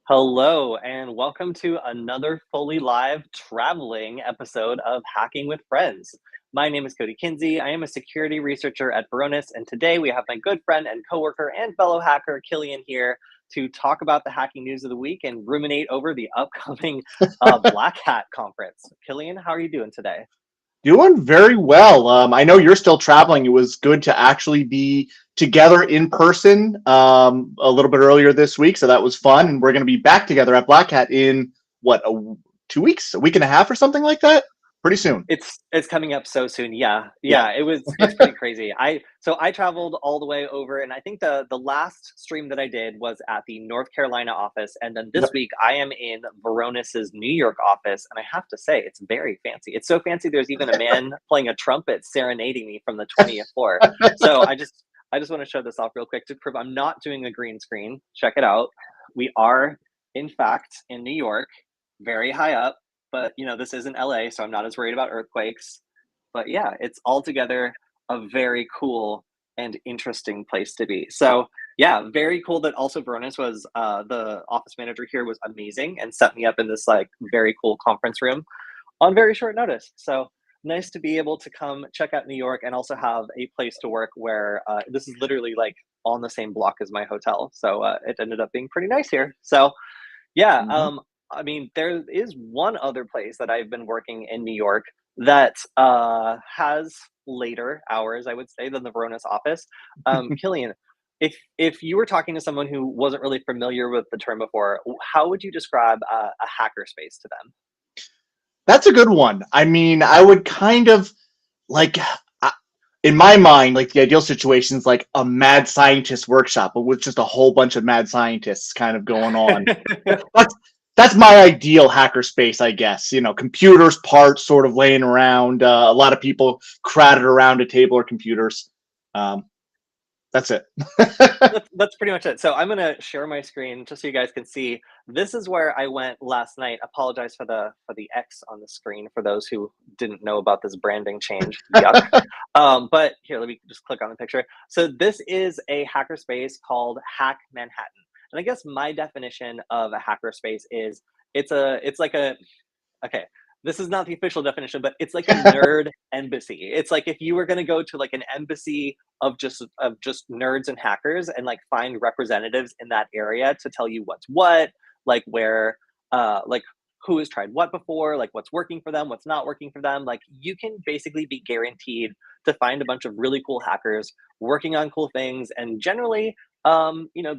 Hello, and welcome to another fully live traveling episode of Hacking with Friends. My name is Kody Kinsey. I am a security researcher at Varonis, and today we have my good friend and coworker and fellow hacker Kilian here to talk about the hacking news of the week and ruminate over the upcoming Black Hat conference. Kilian, how are you doing today? Doing very well. I know you're still traveling. It was good to actually be together in person a little bit earlier this week, so that was fun. And we're going to be back together at Black Hat in what 2 weeks, a week and a half, or something like that. Pretty soon. It's coming up so soon. Yeah. Yeah. Yeah, it's pretty crazy. I traveled all the way over, and I think the last stream that I did was at the North Carolina office, and then this Yep. week I am in Varonis's New York office, and I have to say it's very fancy. It's so fancy there's even a man playing a trumpet serenading me from the 20th floor. So I just want to show this off real quick to prove I'm not doing a green screen. Check it out. We are in fact in New York, very high up, but this isn't LA, so I'm not as worried about earthquakes. But yeah, it's altogether a very cool and interesting place to be. So yeah, very cool that also Veronis was the office manager here was amazing and set me up in this like very cool conference room on very short notice. So nice to be able to come check out New York and also have a place to work where this is literally like on the same block as my hotel. So it ended up being pretty nice here. So yeah, Mhm. I mean, there is one other place that I've been working in New York that has later hours, I would say, than the Varonis office. Killian, if you were talking to someone who wasn't really familiar with the term before, how would you describe a hacker space to them? That's a good one. I mean, I would kind of like, in my mind, like the ideal situation is like a mad scientist workshop, but with just a whole bunch of mad scientists kind of going on. That's that's my ideal hacker space, I guess. Computers, parts, sort of laying around. A lot of people crowded around a table or computers. Um, that's it. That's pretty much it. So I'm gonna share my screen just so you guys can see. This is where I went last night. Apologize for the X on the screen for those who didn't know about this branding change. Yuck. But here, let me just click on the picture. So this is a hackerspace called Hack Manhattan. And I guess my definition of a hackerspace is it's like a okay, this is not the official definition, but it's like a nerd embassy. It's like if you were going to go to like an embassy of just nerds and hackers and like find representatives in that area to tell you what's what, like where like who has tried what before, like what's working for them, what's not working for them. Like you can basically be guaranteed to find a bunch of really cool hackers working on cool things and generally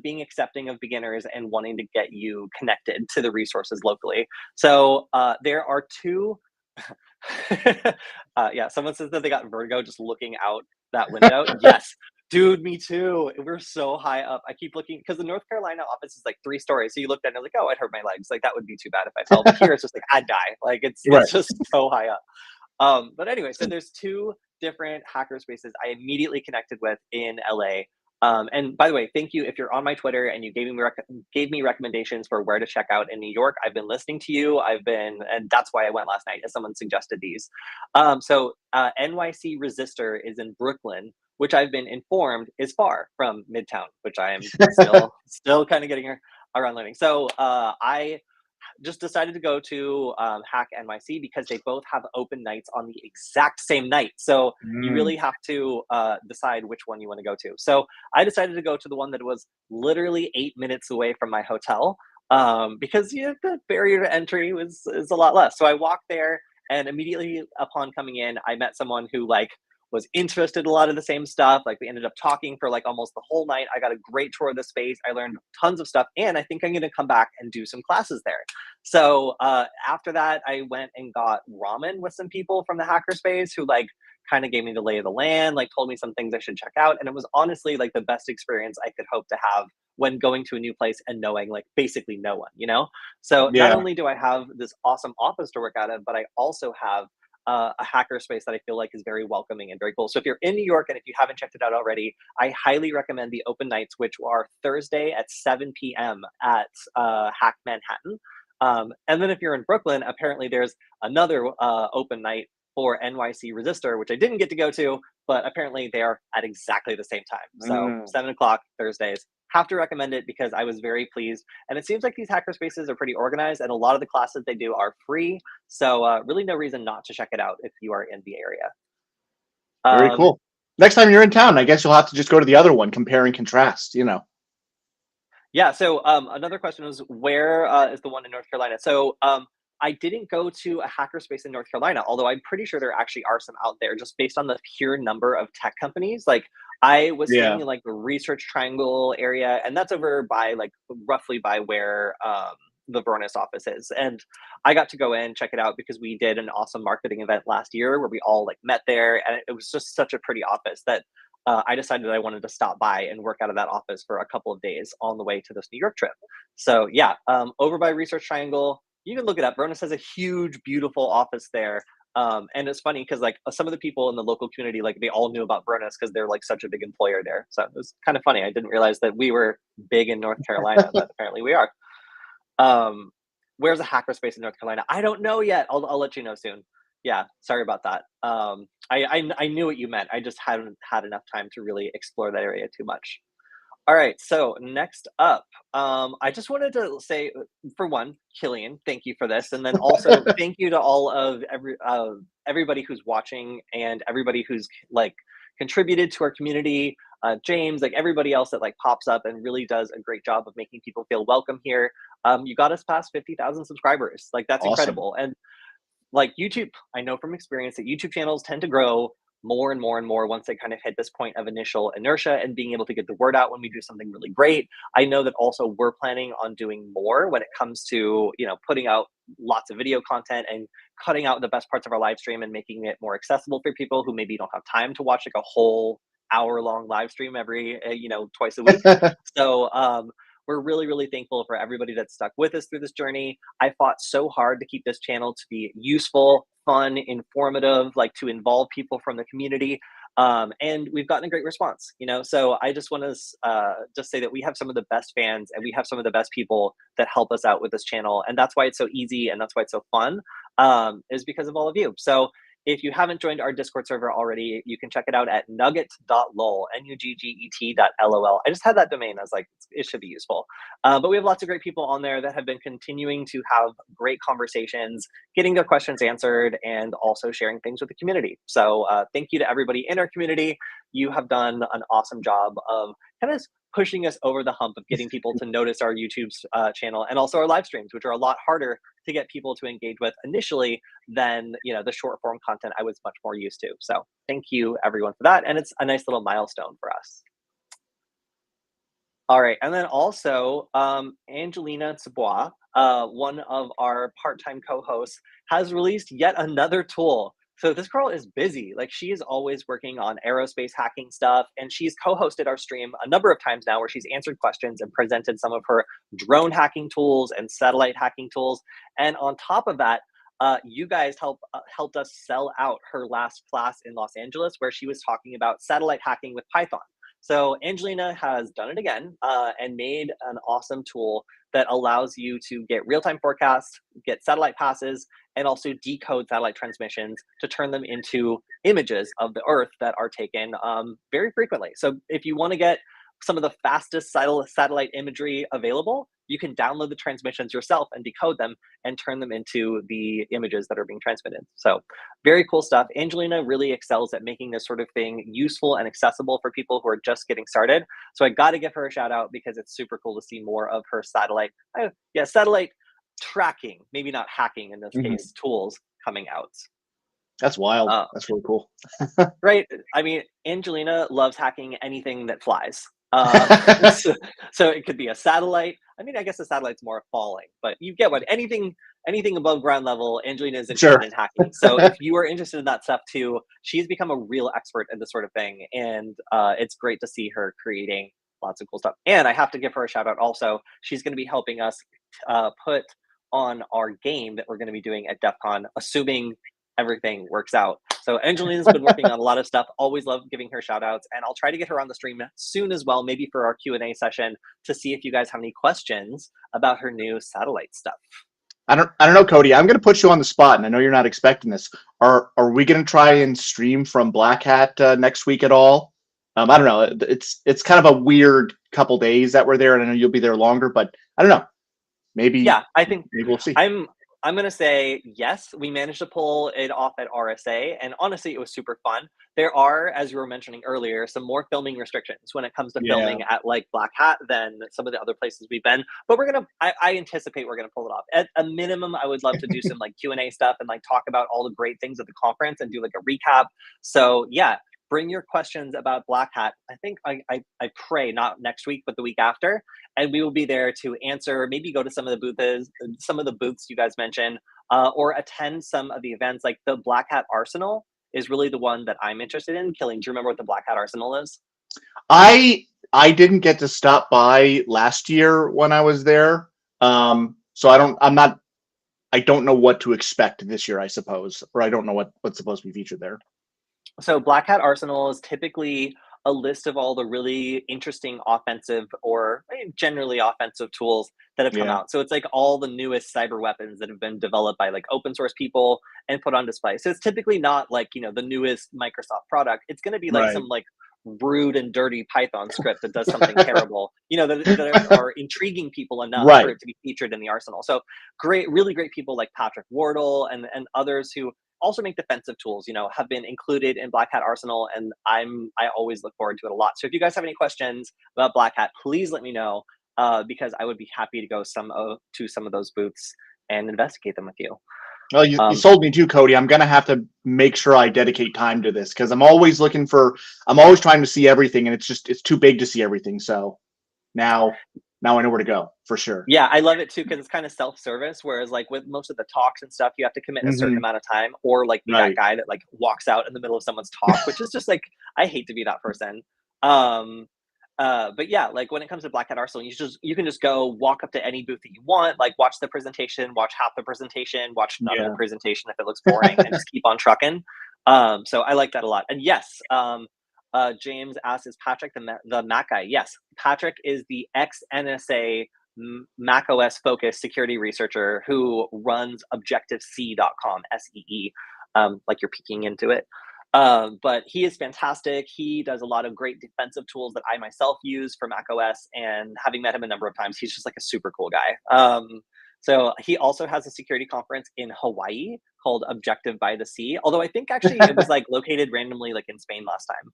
being accepting of beginners and wanting to get you connected to the resources locally. So there are two. Yeah, someone says that they got vertigo just looking out that window. Yes, dude, me too. We're so high up. I keep looking because the North Carolina office is like 3 stories. So you look down and you're like, oh, I'd hurt my legs. Like that would be too bad if I fell. But here it's just like I'd die. Like it's Right. just so high up. But anyway, so there's two different hacker spaces I immediately connected with in LA. And by the way, thank you if you're on my Twitter and you gave me recommendations for where to check out in New York. I've been listening to you. And that's why I went last night, as someone suggested these. NYC Resistor is in Brooklyn, which I've been informed is far from Midtown, which I am still kind of getting around learning. So I just decided to go to Hack NYC because they both have open nights on the exact same night. So you Mm. really have to decide which one you want to go to. So I decided to go to the one that was literally 8 minutes away from my hotel because the barrier to entry is a lot less. So I walked there, and immediately upon coming in, I met someone who like was interested in a lot of the same stuff. Like we ended up talking for like almost the whole night. I got a great tour of the space. I learned tons of stuff, and I think I'm going to come back and do some classes there. So after that, I went and got ramen with some people from the hackerspace who like kind of gave me the lay of the land, like told me some things I should check out, and it was honestly like the best experience I could hope to have when going to a new place and knowing like basically no one. So not Yeah. only do I have this awesome office to work out of, but I also have a hacker space that I feel like is very welcoming and very cool. So if you're in New York and if you haven't checked it out already, I highly recommend the open nights, which are Thursday at 7 p.m. at Hack Manhattan. And then if you're in Brooklyn, apparently there's another open night for NYC Resistor, which I didn't get to go to, but apparently they are at exactly the same time. So Mm. 7 o'clock Thursdays, have to recommend it because I was very pleased. And it seems like these hackerspaces are pretty organized, and a lot of the classes they do are free. So really, no reason not to check it out if you are in the area. Very Um, cool. Next time you're in town, I guess you'll have to just go to the other one, compare and contrast. Yeah. So another question was, where is the one in North Carolina? So I didn't go to a hackerspace in North Carolina, although I'm pretty sure there actually are some out there, just based on the pure number of tech companies. Like I was staying Yeah. in like the Research Triangle area, and that's over by like roughly by where the Vernus office is. And I got to go in check it out because we did an awesome marketing event last year where we all like met there, and it was just such a pretty office that I decided I wanted to stop by and work out of that office for a couple of days on the way to this New York trip. So yeah, over by Research Triangle, you can look it up. Vernus has a huge, beautiful office there. And it's funny because like some of the people in the local community, like they all knew about Vernus because they're like such a big employer there. So it was kind of funny. I didn't realize that we were big in North Carolina, but apparently we are. Um, where's a hackerspace in North Carolina? I don't know yet. I'll let you know soon. Yeah, sorry about that. I knew what you meant. I just hadn't had enough time to really explore that area too much. All right, so next up, I just wanted to say, for one, Killian, thank you for this, and then also thank you to all of everybody who's watching and everybody who's like contributed to our community. James, like everybody else that like pops up and really does a great job of making people feel welcome here. You got us past 50,000 subscribers. Like that's Awesome. incredible, and like YouTube, I know from experience that YouTube channels tend to grow more and more and more once they kind of hit this point of initial inertia and being able to get the word out when we do something really great. I know that also we're planning on doing more when it comes to, putting out lots of video content and cutting out the best parts of our live stream and making it more accessible for people who maybe don't have time to watch like a whole hour-long live stream every, twice a week. So we're really, really thankful for everybody that stuck with us through this journey. I fought so hard to keep this channel to be useful, fun, informative, like to involve people from the community. And we've gotten a great response, So I just want to just say that we have some of the best fans and we have some of the best people that help us out with this channel. And that's why it's so easy and that's why it's so fun, is because of all of you. So if you haven't joined our Discord server already, you can check it out at nugget.lol, nugget.lol. I just had that domain. I was like, it should be useful. But we have lots of great people on there that have been continuing to have great conversations, getting their questions answered, and also sharing things with the community. So thank you to everybody in our community. You have done an awesome job of kind of pushing us over the hump of getting people to notice our YouTube channel and also our live streams, which are a lot harder to get people to engage with initially than the short form content I was much more used to. So thank you everyone for that, and it's a nice little milestone for us. All right, and then also Angelina Tsabois, one of our part-time co-hosts, has released yet another tool. So this girl is busy. Like she is always working on aerospace hacking stuff, and she's co-hosted our stream a number of times now, where she's answered questions and presented some of her drone hacking tools and satellite hacking tools. And on top of that, you guys helped us sell out her last class in Los Angeles, where she was talking about satellite hacking with Python. So Angelina has done it again and made an awesome tool that allows you to get real-time forecasts, get satellite passes, and also decode satellite transmissions to turn them into images of the Earth that are taken very frequently. So if you want to get some of the fastest satellite imagery available, you can download the transmissions yourself and decode them and turn them into the images that are being transmitted. So very cool stuff. Angelina really excels at making this sort of thing useful and accessible for people who are just getting started. So I got to give her a shout out because it's super cool to see more of her satellite tracking, maybe not hacking in this Mhm. case, tools coming out. That's wild. That's really cool. Right. I mean, Angelina loves hacking anything that flies. So it could be a satellite. I mean, I guess a satellite's more falling, but you get what anything above ground level, Angelina is interested Sure. in hacking. So if you are interested in that stuff too, she's become a real expert in this sort of thing, and it's great to see her creating lots of cool stuff. And I have to give her a shout out also. She's going to be helping us put on our game that we're going to be doing at DEF CON, assuming everything works out. So Angelina's been working on a lot of stuff. Always love giving her shout outs, and I'll try to get her on the stream soon as well, maybe for our Q&A session, to see if you guys have any questions about her new satellite stuff. I don't know, Kody. I'm going to put you on the spot, and I know you're not expecting this. Are we going to try and stream from Black Hat next week at all? I don't know. It's kind of a weird couple days that we're there, and I know you'll be there longer, but I don't know. Maybe Yeah, I think maybe we'll see. I'm gonna say yes. We managed to pull it off at RSA, and honestly, it was super fun. There are, as you were mentioning earlier, some more filming restrictions when it comes to Yeah. filming at like Black Hat than some of the other places we've been. But I anticipate we're gonna pull it off. At a minimum, I would love to do some like Q&A stuff and like talk about all the great things at the conference and do like a recap. So yeah, bring your questions about Black Hat. I think I pray not next week, but the week after, and we will be there to answer. Maybe go to some of the booths you guys mentioned, or attend some of the events. Like the Black Hat Arsenal is really the one that I'm interested in. Killing, do you remember what the Black Hat Arsenal is? I didn't get to stop by last year when I was there. So I don't know what to expect this year, I suppose, or I don't know what's supposed to be featured there. So Black Hat Arsenal is typically a list of all the really interesting offensive or generally offensive tools that have come Yeah. out. So it's like all the newest cyber weapons that have been developed by like open source people and put on display. So it's typically not like, the newest Microsoft product. It's going to be like Right. some like rude and dirty Python script that does something terrible, that are intriguing people enough for Right. it to be featured in the arsenal. So great, really great people like Patrick Wardle and others who also make defensive tools, have been included in Black Hat Arsenal, and I always look forward to it a lot. So if you guys have any questions about Black Hat, please let me know, because I would be happy to go to some of those booths and investigate them with you. Well, you Um, sold me too, Cody. I'm gonna have to make sure I dedicate time to this because I'm always trying to see everything, and it's too big to see everything. So now now I know where to go for sure. yeah, I love it too because it's kind of self-service. Whereas like with most of the talks and stuff, you have to commit a certain Hmm. amount of time, or like be that Right. guy that like walks out in the middle of someone's talk, which is just like I hate to be that person. Um, but yeah, like when it comes to Black Hat Arsenal, you can just go walk up to any booth that you want, like watch the presentation, watch half the presentation, watch none of the Yeah. presentation if it looks boring, and just keep on trucking. So I like that a lot. And yes, James asks, is Patrick the Mac guy? Yes, Patrick is the ex NSA Mac OS focused security researcher who runs objectivec.com, SEE, like you're peeking into it. But he is fantastic. He does a lot of great defensive tools that I myself use for Mac OS. And having met him a number of times, he's just like a super cool guy. So he also has a security conference in Hawaii called Objective by the Sea. Although I think actually it was like located randomly like in Spain last time.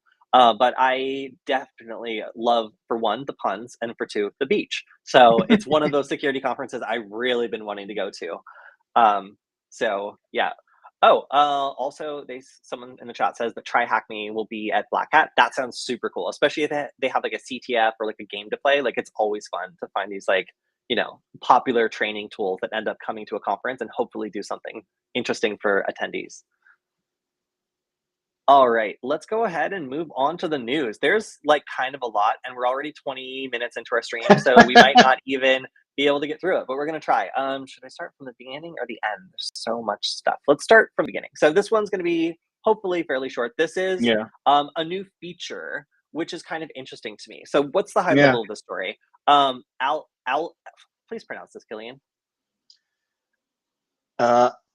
But I definitely love, for one, the puns, and for two, the beach. So it's one of those security conferences I've really been wanting to go to. Um, so yeah. Oh, also, someone in the chat says that Try Hack Me will be at Black Hat. That sounds super cool, especially if they have like a CTF or like a game to play. Like it's always fun to find these like popular training tools that end up coming to a conference and hopefully do something interesting for attendees. All right, let's go ahead and move on to the news. There's like kind of a lot, and we're already 20 minutes into our stream, so we might not even be able to get through it, but we're gonna try. Should I start from the beginning or the end? There's so much stuff. Let's start from the beginning. So this one's gonna be hopefully fairly short. This is Yeah. a new feature, which is kind of interesting to me. So what's the high Yeah. level of the story? Al, please pronounce this, Killian.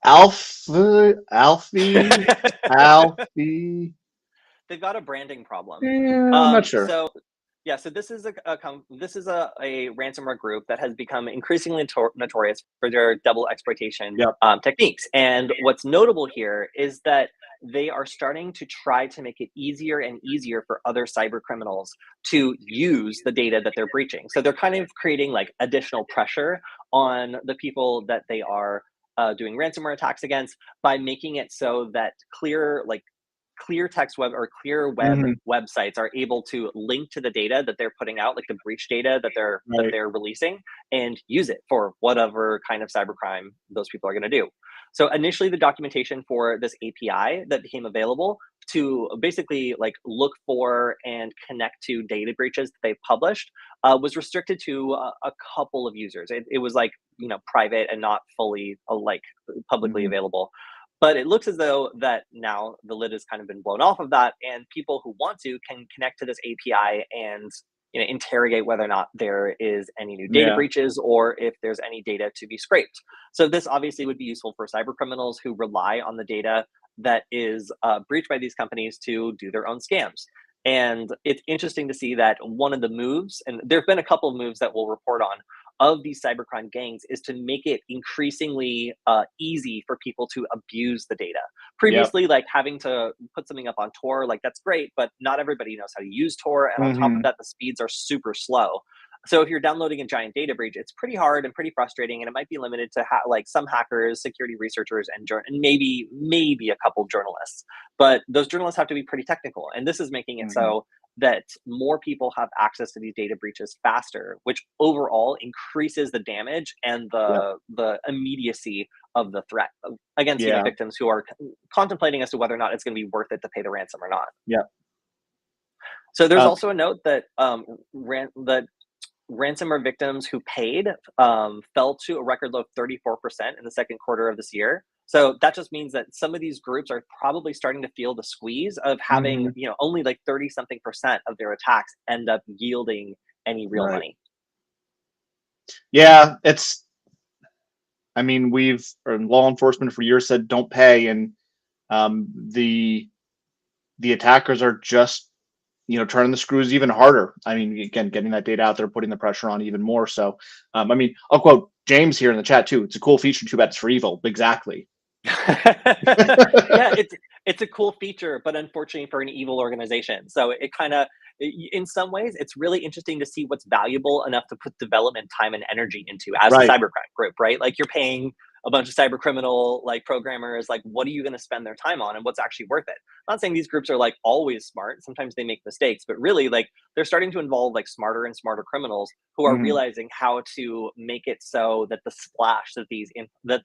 Alfie, Alfie. They've got a branding problem. Yeah, I'm not sure. So yeah, so this is a ransomware group that has become increasingly notorious for their double exploitation Yep. techniques. And what's notable here is that they are starting to try to make it easier and easier for other cyber criminals to use the data that they're breaching. So they're kind of creating like additional pressure on the people that they are doing ransomware attacks against by making it so that clear text web or clear web Hmm. websites are able to link to the data that they're putting out, like the breach data that Right. they're releasing, and use it for whatever kind of cybercrime those people are going to do. So initially, the documentation for this API that became available to basically like look for and connect to data breaches that they've published was restricted to a couple of users. It was like private and not fully like publicly Hmm. available. But it looks as though that now the lid has kind of been blown off of that, and people who want to can connect to this API and interrogate whether or not there is any new data Yeah. breaches or if there's any data to be scraped. So this obviously would be useful for cyber criminals who rely on the data that is breached by these companies to do their own scams. And it's interesting to see that one of the moves, and there have been a couple of moves that we'll report on, of these cybercrime gangs is to make it increasingly easy for people to abuse the data. Yep. Previously, like having to put something up on Tor, like that's great, but not everybody knows how to use Tor. And on top of Hmm. that, the speeds are super slow. So if you're downloading a giant data breach, it's pretty hard and pretty frustrating, and it might be limited to like some hackers, security researchers, and maybe a couple journalists. But those journalists have to be pretty technical, and this is making it Hmm. so that more people have access to these data breaches faster, which overall increases the damage and Yep. the immediacy of the threat against Yeah. victims who are contemplating as to whether or not it's going to be worth it to pay the ransom or not. Yep. So there's Uh, also a note that that ransomware victims who paid fell to a record low of 34% in the second quarter of this year. So that just means that some of these groups are probably starting to feel the squeeze of having, mhm. only like 30 something percent of their attacks end up yielding any real Right. money. Yeah. I mean, or law enforcement for years said don't pay, and um, the the attackers are just turning the screws even harder. I mean, again, getting that data out there, putting the pressure on even more. So, I mean, I'll quote James here in the chat too. It's a cool feature. Too bad it's for evil. Exactly. Yeah, it's a cool feature, but unfortunately for an evil organization. So it kind of, in some ways, it's really interesting to see what's valuable enough to put development time and energy into as a Right. cybercrime group, right? Like you're paying a bunch of cyber criminal like programmers, like what are you going to spend their time on and what's actually worth it? I'm not saying these groups are like always smart. Sometimes they make mistakes, but really like they're starting to involve like smarter and smarter criminals who are Hmm. realizing how to make it so that the splash that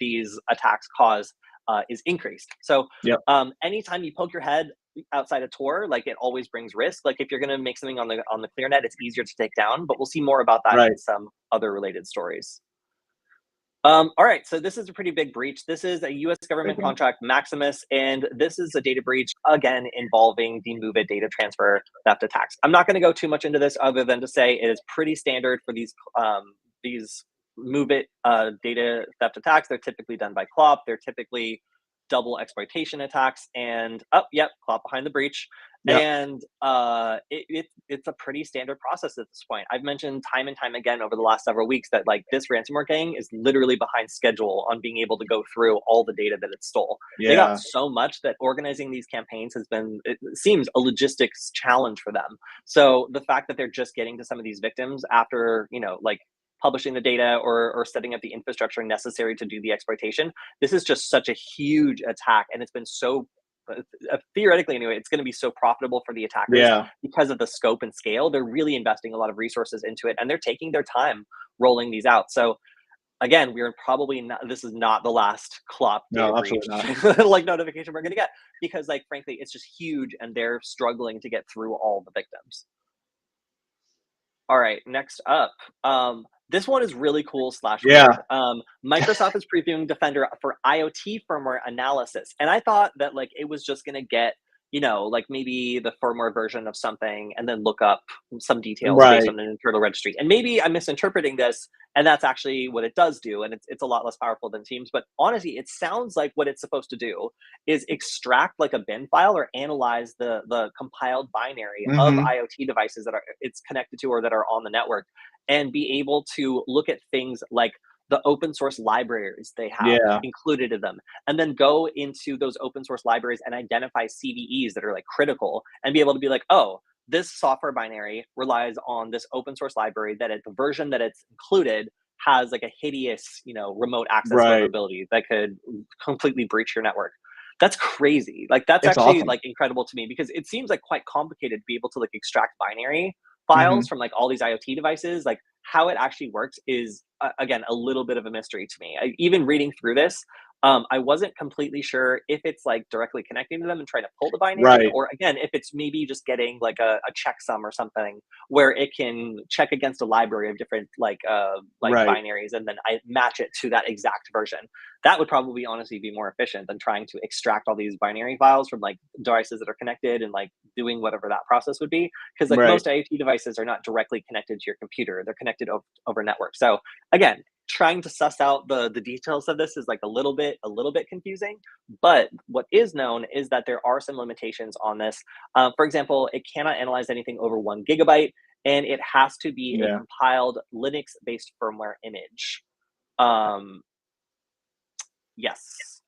these attacks cause is increased. So Yep. anytime you poke your head outside a Tor, like it always brings risk. Like if you're going to make something on the clear net, it's easier to take down. But we'll see more about that Right. in some other related stories. All right, so this is a pretty big breach. This is a U.S. Big government one. contract, Maximus, and this is a data breach again involving the Move It data transfer theft attacks. I'm not going to go too much into this, other than to say it is pretty standard for these Move It data theft attacks. They're typically done by CLOP. They're typically double exploitation attacks, and yep, CLOP behind the breach. Yep. And it's a pretty standard process at this point. I've mentioned time and time again over the last several weeks that like this ransomware gang is literally behind schedule on being able to go through all the data that it stole. They got Yeah. so much that organizing these campaigns has been, it seems, a logistics challenge for them. So the fact that they're just getting to some of these victims after, like publishing the data or setting up the infrastructure necessary to do the exploitation, this is just such a huge attack, and it's been so theoretically anyway, it's going to be so profitable for the attackers Yeah. because of the scope and scale. They're really investing a lot of resources into it, and they're taking their time rolling these out. So again, we're probably not, this is not the last CLOP data No, breach absolutely not. like notification we're going to get, because like frankly it's just huge and they're struggling to get through all the victims. All right, next up. This one is really cool slash Yeah. weird. Microsoft is previewing Defender for IoT firmware analysis, and I thought that like it was just gonna get, like maybe the firmware version of something, and then look up some details based Right. on an internal registry. And maybe I'm misinterpreting this, and that's actually what it does do, and it's a lot less powerful than Teams. But honestly, it sounds like what it's supposed to do is extract like a bin file or analyze the compiled binary of Hmm. IoT devices that are it's connected to or that are on the network, and be able to look at things like the open source libraries they have Yeah. included in them, and then go into those open source libraries and identify CVEs that are like critical, and be able to be like, oh, this software binary relies on this open source library that the version that it's included has like a hideous, remote access Right. vulnerability that could completely breach your network. That's crazy. Like that's It's actually awesome. like incredible to me, because it seems like quite complicated to be able to like extract binary Hmm. files from like all these IoT devices. Like how it actually works is again a little bit of a mystery to me. Even reading through this, I wasn't completely sure if it's like directly connecting to them and trying to pull the binary, Right. or again if it's maybe just getting like a checksum or something where it can check against a library of different like Right. binaries, and then I match it to that exact version. That would probably honestly be more efficient than trying to extract all these binary files from like devices that are connected and like doing whatever that process would be, because like Right. most IoT devices are not directly connected to your computer, they're connected over network. So again, trying to suss out the details of this is like a little bit confusing. But what is known is that there are some limitations on this. For example, it cannot analyze anything over 1 gigabyte, and it has to be a Yeah. compiled Linux-based firmware image. Um, yes.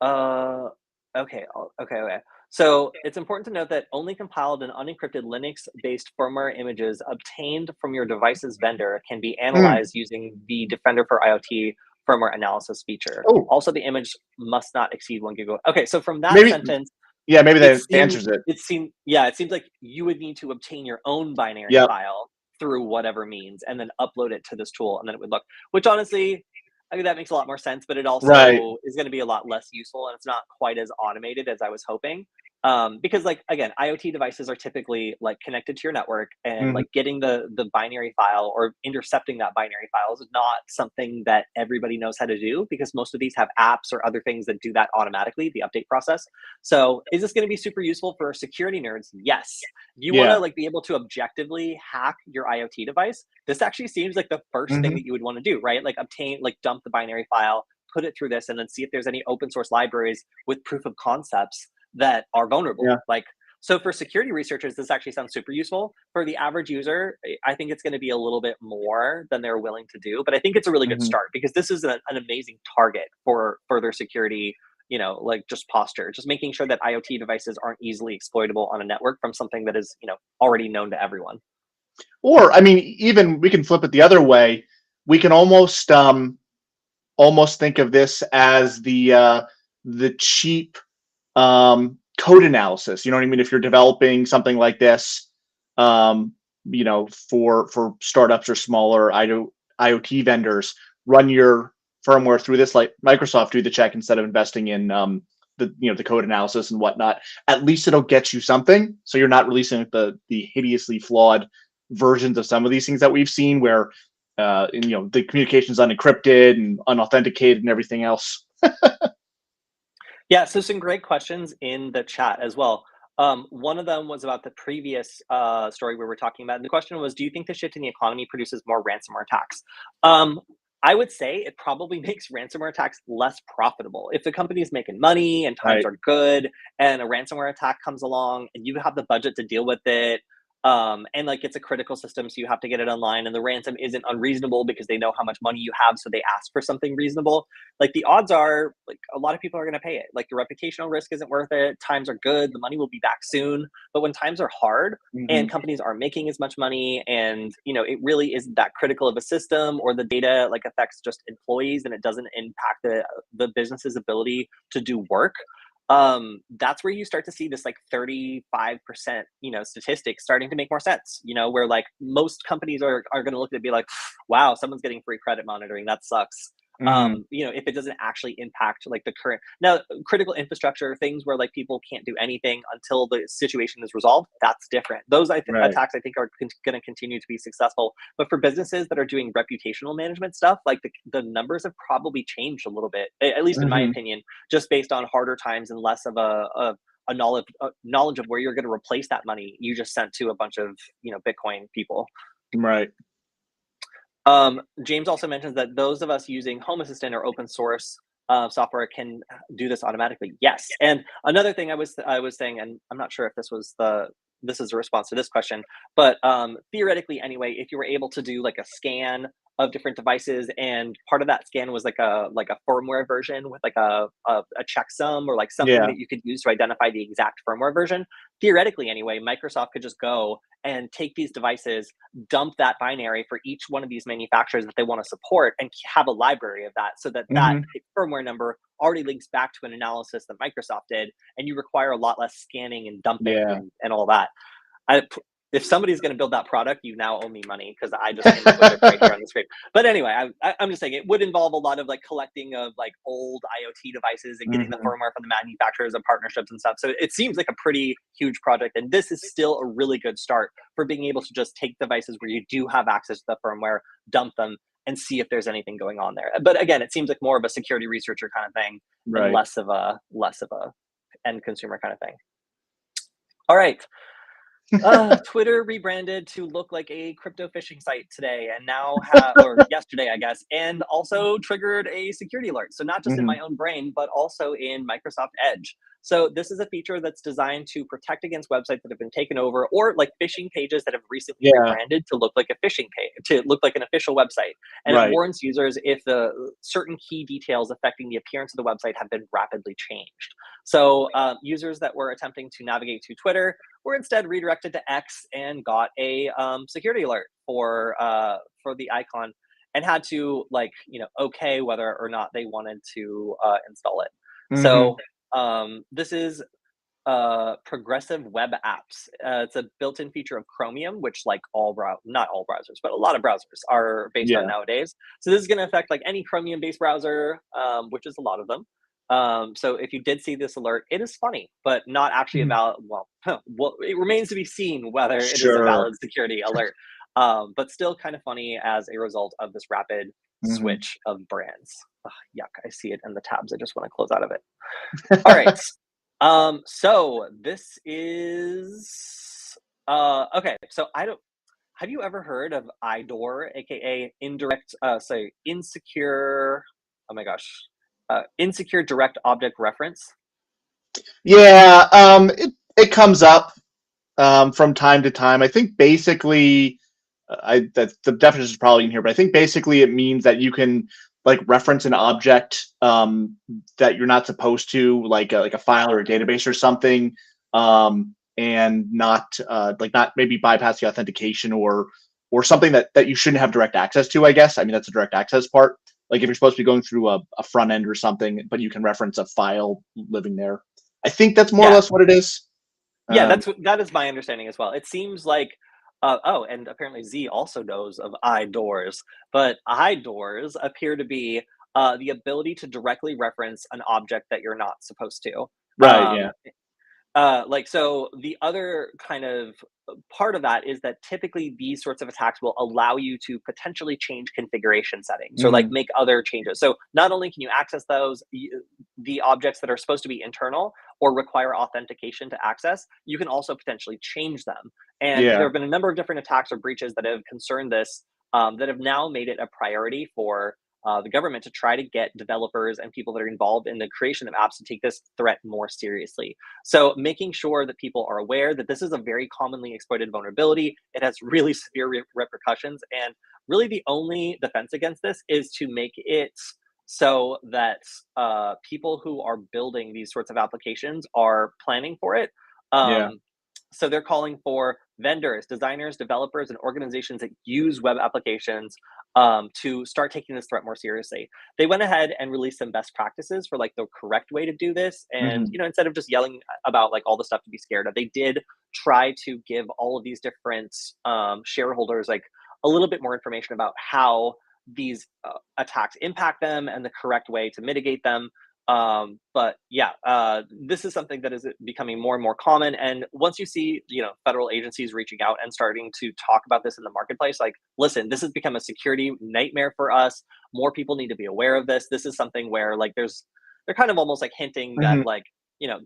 Uh, okay. So it's important to note that only compiled and unencrypted Linux-based firmware images obtained from your device's vendor can be Mm. analyzed using the Defender for IoT firmware analysis feature. Oh, Also, the image must not exceed 1 gigabyte. Okay, so from that maybe. sentence, Yeah, maybe it that seemed answers it. it seems like you would need to obtain your own binary Yep. file through whatever means and then upload it to this tool, and then it would look, which honestly, I mean, that makes a lot more sense, but it Right. also is going to be a lot less useful, and it's not quite as automated as I was hoping. Because like again, IoT devices are typically like connected to your network, and Mhm. like getting the binary file or intercepting that binary file is not something that everybody knows how to do, because most of these have apps or other things that do that automatically, the update process. So is this going to be super useful for security nerds? Yes. You want to Yeah. like be able to objectively hack your IoT device. This actually seems like the first thing Mhm. that you would want to do, right? Like obtain, like dump the binary file, put it through this, and then see if there's any open source libraries with proof of concepts that are Yeah. vulnerable. Like, so for security researchers, this actually sounds super useful. For the average user, I think it's going to be a little bit more than they're willing to do, but I think it's a really good Mhm. start, because this is an amazing target for further security, like just posture, just making sure that IoT devices aren't easily exploitable on a network from something that is, already known to everyone. Or I mean, even we can flip it the other way. We can almost think of this as the cheap code analysis. You know what I mean? If you're developing something like this, for startups or smaller IoT vendors, run your firmware through this, like Microsoft do the check instead of investing in the code analysis and whatnot. At least it'll get you something, so you're not releasing the hideously flawed versions of some of these things that we've seen where the communication is unencrypted and unauthenticated and everything else. Yeah, so some great questions in the chat as well. One of them was about the previous story we were talking about. And the question was, do you think the shift in the economy produces more ransomware attacks? Um, I would say it probably makes ransomware attacks less profitable. If the company is making money and times Right. are good, and a ransomware attack comes along and you have the budget to deal with it, and like it's a critical system, so you have to get it online, and the ransom isn't unreasonable because they know how much money you have, so they ask for something reasonable. Like the odds are like a lot of people are going to pay it. Like the reputational risk isn't worth it. Times are good, the money will be back soon. But when times are hard and Hmm. companies aren't making as much money, and it really isn't that critical of a system, or the data like affects just employees and it doesn't impact the business's ability to do work, that's where you start to see this like 35% statistic starting to make more sense, where like most companies are going to look at it and be like, wow, someone's getting free credit monitoring, that sucks. Hmm. If it doesn't actually impact like the current now critical infrastructure things where like people can't do anything until the situation is resolved, that's different. Those Right. attacks I think are going to continue to be successful. But for businesses that are doing reputational management stuff, like the numbers have probably changed a little bit, at least in my Hmm. opinion, just based on harder times and less of a knowledge of where you're going to replace that money you just sent to a bunch of Bitcoin people. Right. James also mentions that those of us using Home Assistant or open source software can do this automatically. Yes, and another thing I was saying, and I'm not sure if this is a response to this question, but theoretically anyway, if you were able to do like a scan of different devices, and part of that scan was like a firmware version with like a checksum or like something Yeah. that you could use to identify the exact firmware version. Theoretically anyway, Microsoft could just go and take these devices, dump that binary for each one of these manufacturers that they want to support, and have a library of that, so that that Hmm. firmware number already links back to an analysis that Microsoft did, and you require a lot less scanning and dumping Yeah. and all that. I, if somebody's going to build that product, you now owe me money, because I just came up with it right here on the screen. But anyway, I'm just saying it would involve a lot of like collecting of like old IoT devices and getting the Hmm. firmware from the manufacturers and partnerships and stuff. So it seems like a pretty huge project, and this is still a really good start for being able to just take devices where you do have access to the firmware, dump them, and see if there's anything going on there. But again, it seems like more of a security researcher kind of thing, and Right. less of a end consumer kind of thing. All right. Twitter rebranded to look like a crypto phishing site today, and now or yesterday, I guess, and also triggered a security alert. So not just in Hmm. my own brain, but also in Microsoft Edge. So this is a feature that's designed to protect against websites that have been taken over, or like phishing pages that have recently Yeah, rebranded to look like a phishing page, to look like an official website. And it right. warns users if the certain key details affecting the appearance of the website have been rapidly changed. So users that were attempting to navigate to Twitter were instead redirected to X and got a security alert for the icon, and had to, like, okay whether or not they wanted to install it. Hmm. So this is progressive web apps. It's a built-in feature of Chromium, which, like, not all browsers, but a lot of browsers are based on Yeah. nowadays. So this is going to affect like any Chromium-based browser, which is a lot of them. So if you did see this alert, it is funny, but not actually a Mhm. valid. Well, it remains to be seen whether it is a Sure. valid security alert. But still kind of funny as a result of this rapid Hmm. switch of brands. Ugh, yuck! I see it in the tabs. I just want to close out of it. All right. So this is okay. So I don't have you ever heard of IDOR, aka indirect say insecure oh my gosh. Insecure direct object reference? Yeah, it comes up from time to time. I think basically, I that the definition is probably in here, but I think basically it means that you can like reference an object that you're not supposed to, like a file or a database or something, and not like not maybe bypass the authentication or something that you shouldn't have direct access to. I guess I mean that's the direct access part. Like if you're supposed to be going through a front end or something, but you can reference a file living there. I think that's more or Yeah. less what it is. Yeah, Um, that is my understanding as well. It seems like oh, and apparently Z also knows of IDORs, but IDORs appear to be the ability to directly reference an object that you're not supposed to. right. Um, Yeah. like, so the other kind of part of that is that typically these sorts of attacks will allow you to potentially change configuration settings or like Hmm. make other changes. So not only can you access those, the objects that are supposed to be internal or require authentication to access, you can also potentially change them. And there Yeah. have been a number of different attacks or breaches that have concerned this, that have now made it a priority for the government to try to get developers and people that are involved in the creation of apps to take this threat more seriously. So making sure that people are aware that this is a very commonly exploited vulnerability. It has really severe repercussions, and really the only defense against this is to make it so that people who are building these sorts of applications are planning for it. Yeah. Um, so they're calling for vendors, designers, developers, and organizations that use web applications to start taking this threat more seriously. They went ahead and released some best practices for like the correct way to do this. And, Hmm. instead of just yelling about like all the stuff to be scared of, they did try to give all of these different shareholders like a little bit more information about how these attacks impact them and the correct way to mitigate them. But yeah, this is something that is becoming more and more common. And once you see, federal agencies reaching out and starting to talk about this in the marketplace, like, listen, this has become a security nightmare for us. More people need to be aware of this. This is something where like they're kind of almost like hinting that Hmm. like,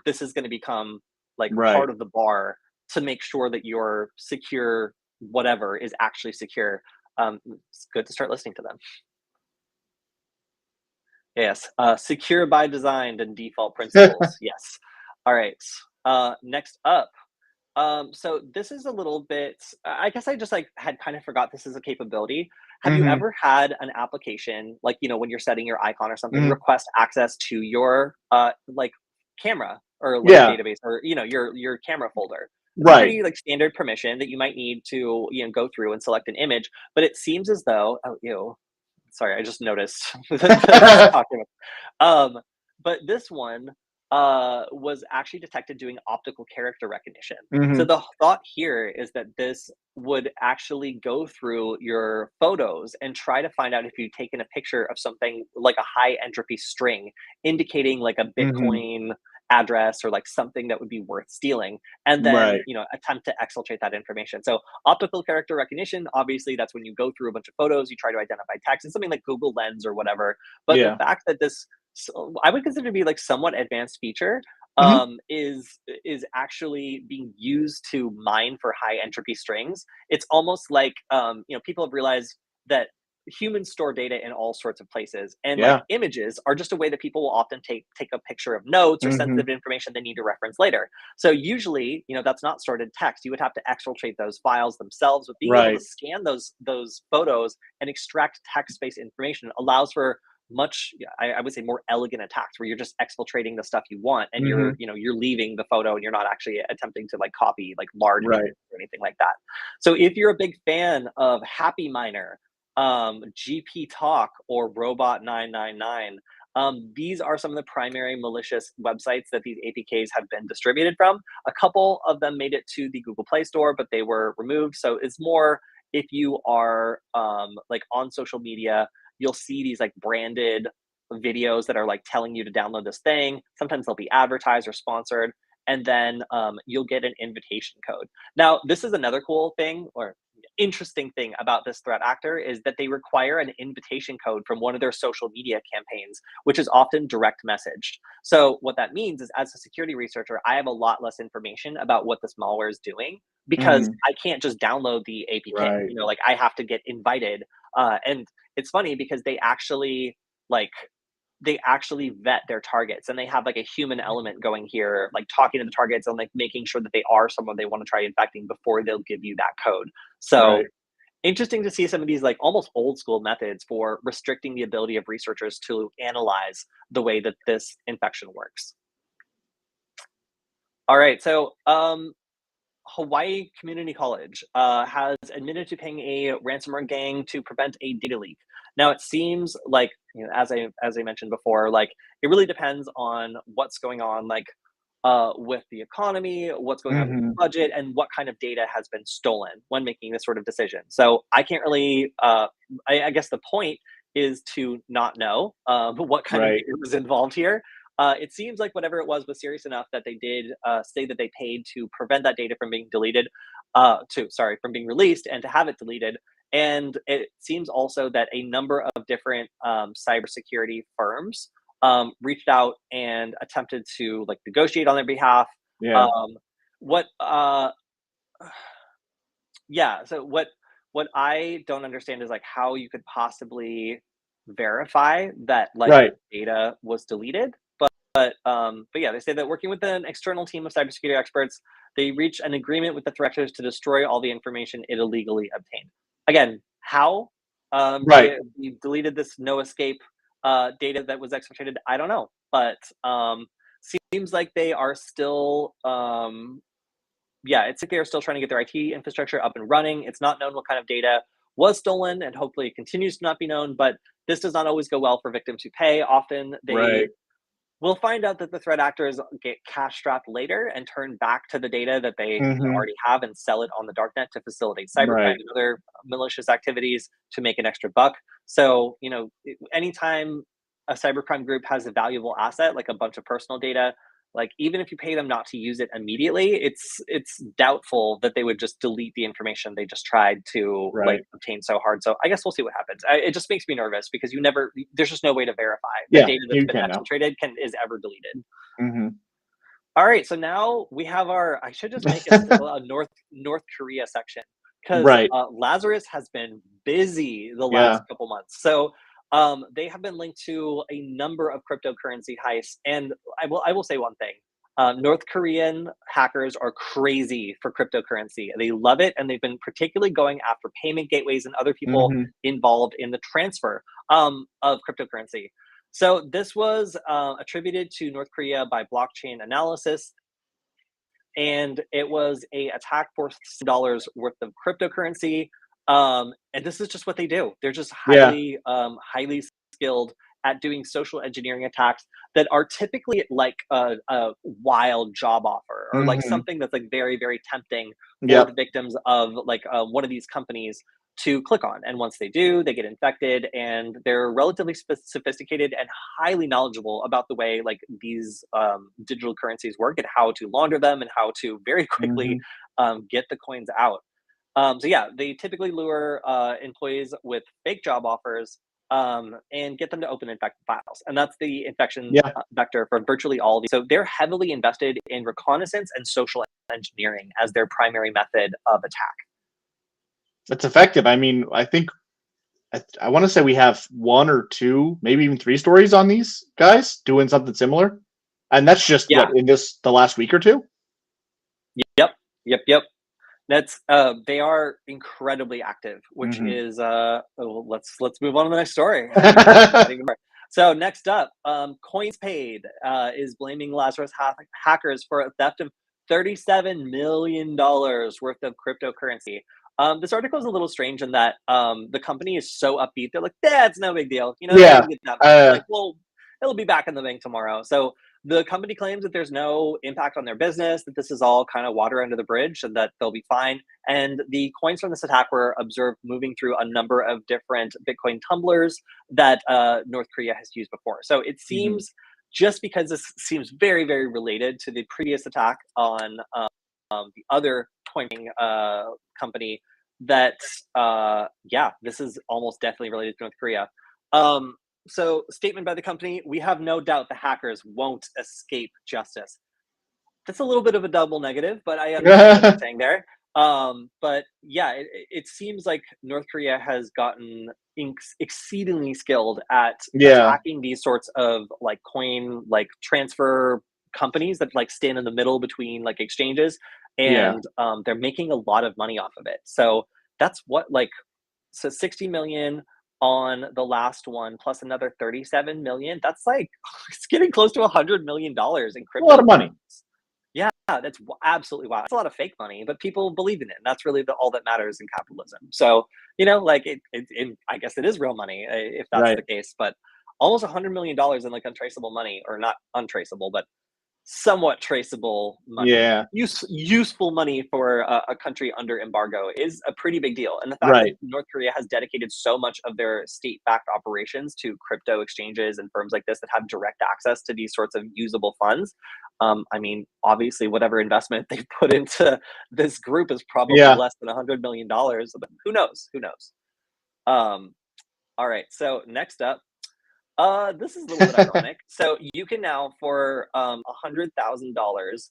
this is going to become like Right. part of the bar to make sure that your secure whatever is actually secure. It's good to start listening to them. Yes, secure by design and default principles. Yes. All right. Next up. So this is a little bit. I guess I just like had kind of forgot this is a capability. Have you Hmm. ever had an application like when you're setting your icon or something Hmm. request access to your like camera or like Yeah. database or your camera folder? It's a Right. pretty like standard permission that you might need to go through and select an image. But it seems as though sorry, I just noticed this document. Um, but this one was actually detected doing optical character recognition. So Hmm. the thought here is that this would actually go through your photos and try to find out if you've taken a picture of something like a high entropy string, indicating like a Hmm. Bitcoin address or like something that would be worth stealing, and then Right. attempt to exfiltrate that information. So optical character recognition, obviously that's when you go through a bunch of photos, you try to identify text. It's something like Google Lens or whatever. But the Yeah. fact that this, so I would consider to be like somewhat advanced feature, Mhm. is actually being used to mine for high entropy strings. It's almost like people have realized that humans store data in all sorts of places, and like Yeah. images are just a way that people will often take a picture of notes or Mhm. sensitive information they need to reference later. So usually, that's not stored in text. You would have to exfiltrate those files themselves, but being able to Right. scan those photos and extract text-based information allows for much, yeah, I would say, more elegant attacks where you're just exfiltrating the stuff you want, and you're Mhm. you know you're leaving the photo, and you're not actually attempting to like copy like large images Right. or anything like that. So if you're a big fan of Happy Miner, GP Talk, or Robot 999, these are some of the primary malicious websites that these APKs have been distributed from. A couple of them made it to the Google Play Store, but they were removed. So it's more if you are like on social media, you'll see these like branded videos that are like telling you to download this thing. Sometimes they'll be advertised or sponsored, and then you'll get an invitation code. Now, this is another cool thing or interesting thing about this threat actor is that they require an invitation code from one of their social media campaigns, which is often direct messaged. So what that means is, as a security researcher, I have a lot less information about what this malware is doing because Mhm. I can't just download the APK. Right. Like I have to get invited. And it's funny because like they actually vet their targets, and they have like a human element going here, like talking to the targets and like making sure that they are someone they want to try infecting before they'll give you that code. So Right. interesting to see some of these like almost old school methods for restricting the ability of researchers to analyze the way that this infection works. All right, so Hawaii Community College has admitted to paying a ransomware gang to prevent a data leak. Now, it seems like, as I mentioned before, like it really depends on what's going on, like with the economy, what's going on with the Mhm. budget, and what kind of data has been stolen when making this sort of decision. So I can't really. I guess the point is to not know what kind of Right. data was involved here. It seems like whatever it was serious enough that they did say that they paid to prevent that data from being deleted, from being released and to have it deleted. And it seems also that a number of different cybersecurity firms reached out and attempted to like negotiate on their behalf. Yeah. Um, what Yeah, so what I don't understand is like how you could possibly verify that like Right. data was deleted. But yeah, they say that working with an external team of cybersecurity experts, they reached an agreement with the threaters to destroy all the information it illegally obtained. Again, how Right. they deleted this no escape data that was exfiltrated, I don't know. But seems like they are still yeah, it's like they're still trying to get their IT infrastructure up and running. It's not known what kind of data was stolen, and hopefully it continues to not be known. But this does not always go well for victims who pay. Often they Right. will find out that the threat actors get cash strapped later and turn back to the data that they Mhm. already have and sell it on the darknet to facilitate cybercrime Right. and other malicious activities to make an extra buck. So, anytime a cybercrime group has a valuable asset like a bunch of personal data, like even if you pay them not to use it immediately, it's doubtful that they would just delete the information they just tried to like Right. obtain so hard. So I guess we'll see what happens. It just makes me nervous because there's just no way to verify that Yeah. data that's You been can know. exfiltrated is ever deleted. Mhm. All right, so now we have our. I should just make a North Korea section because Right. Lazarus has been busy the Yeah. last couple months. So they have been linked to a number of cryptocurrency heists, and I will say one thing: North Korean hackers are crazy for cryptocurrency. They love it, and they've been particularly going after payment gateways and other people Mhm. involved in the transfer of cryptocurrency. So this was attributed to North Korea by blockchain analysis, and it was a attack for $6 worth of cryptocurrency. And this is just what they do. They're just Yeah. highly skilled at doing social engineering attacks that are typically like a wild job offer or like Mhm. something that's like very, very tempting for the Yep. victims of like one of these companies to click on. And once they do, they get infected, and they're relatively sophisticated and highly knowledgeable about the way like these digital currencies work and how to launder them and how to very quickly Mhm. get the coins out. So yeah, they typically lure employees with fake job offers, and get them to open infected files. And that's the infection Yeah, vector for virtually all of these. So they're heavily invested in reconnaissance and social engineering as their primary method of attack. it's effective. I mean, I think I want to say we have one or two, maybe even three stories on these guys doing something similar, and that's just Yeah. what in the last week or two. Yep. That's they are incredibly active, which Mm-hmm. is let's move on to the next story. Not even more. So next up, Coins Paid is blaming Lazarus hackers for a theft of $37 million worth of cryptocurrency. This article is a little strange in that the company is so upbeat. They're like, "Yeah, it's no big deal. You know, they Yeah. didn't get that much. Like, well, it'll be back in the bank tomorrow." So the company claims that there's no impact on their business, that this is all kind of water under the bridge, and that they'll be fine. And the coins from this attack were observed moving through a number of different Bitcoin tumblers that North Korea has used before. So it Mhm. seems, just because this seems very, very related to the previous attack on the other coining company, that yeah, this is almost definitely related to North Korea. Um, so, statement by the company: "We have no doubt the hackers won't escape justice." That's a little bit of a double negative, but I understand what they're saying there. But yeah, it seems like North Korea has gotten exceedingly skilled at Yeah. attacking these sorts of like coin like transfer companies that like stand in the middle between like exchanges, Yeah. and they're making a lot of money off of it. So that's what like so 60 million on the last one plus another 37 million. That's like it's getting close to $100 million in A lot crypto of money. coins. Yeah, that's absolutely wild. It's a lot of fake money, but people believe in it, and that's really all that matters in capitalism. So, like I guess it is real money if that's Right. the case. But almost $100 million in like untraceable money, or not untraceable, but somewhat traceable money, Yeah. useful money for a country under embargo, is a pretty big deal. And the fact that Right. North Korea has dedicated so much of their state-backed operations to crypto exchanges and firms like this that have direct access to these sorts of usable funds, I mean, obviously, whatever investment they put into this group is probably Yeah. less than $100 million. But who knows? Who knows? Um, all right. So next up, this is a little bit ironic. So you can now, for $100,000,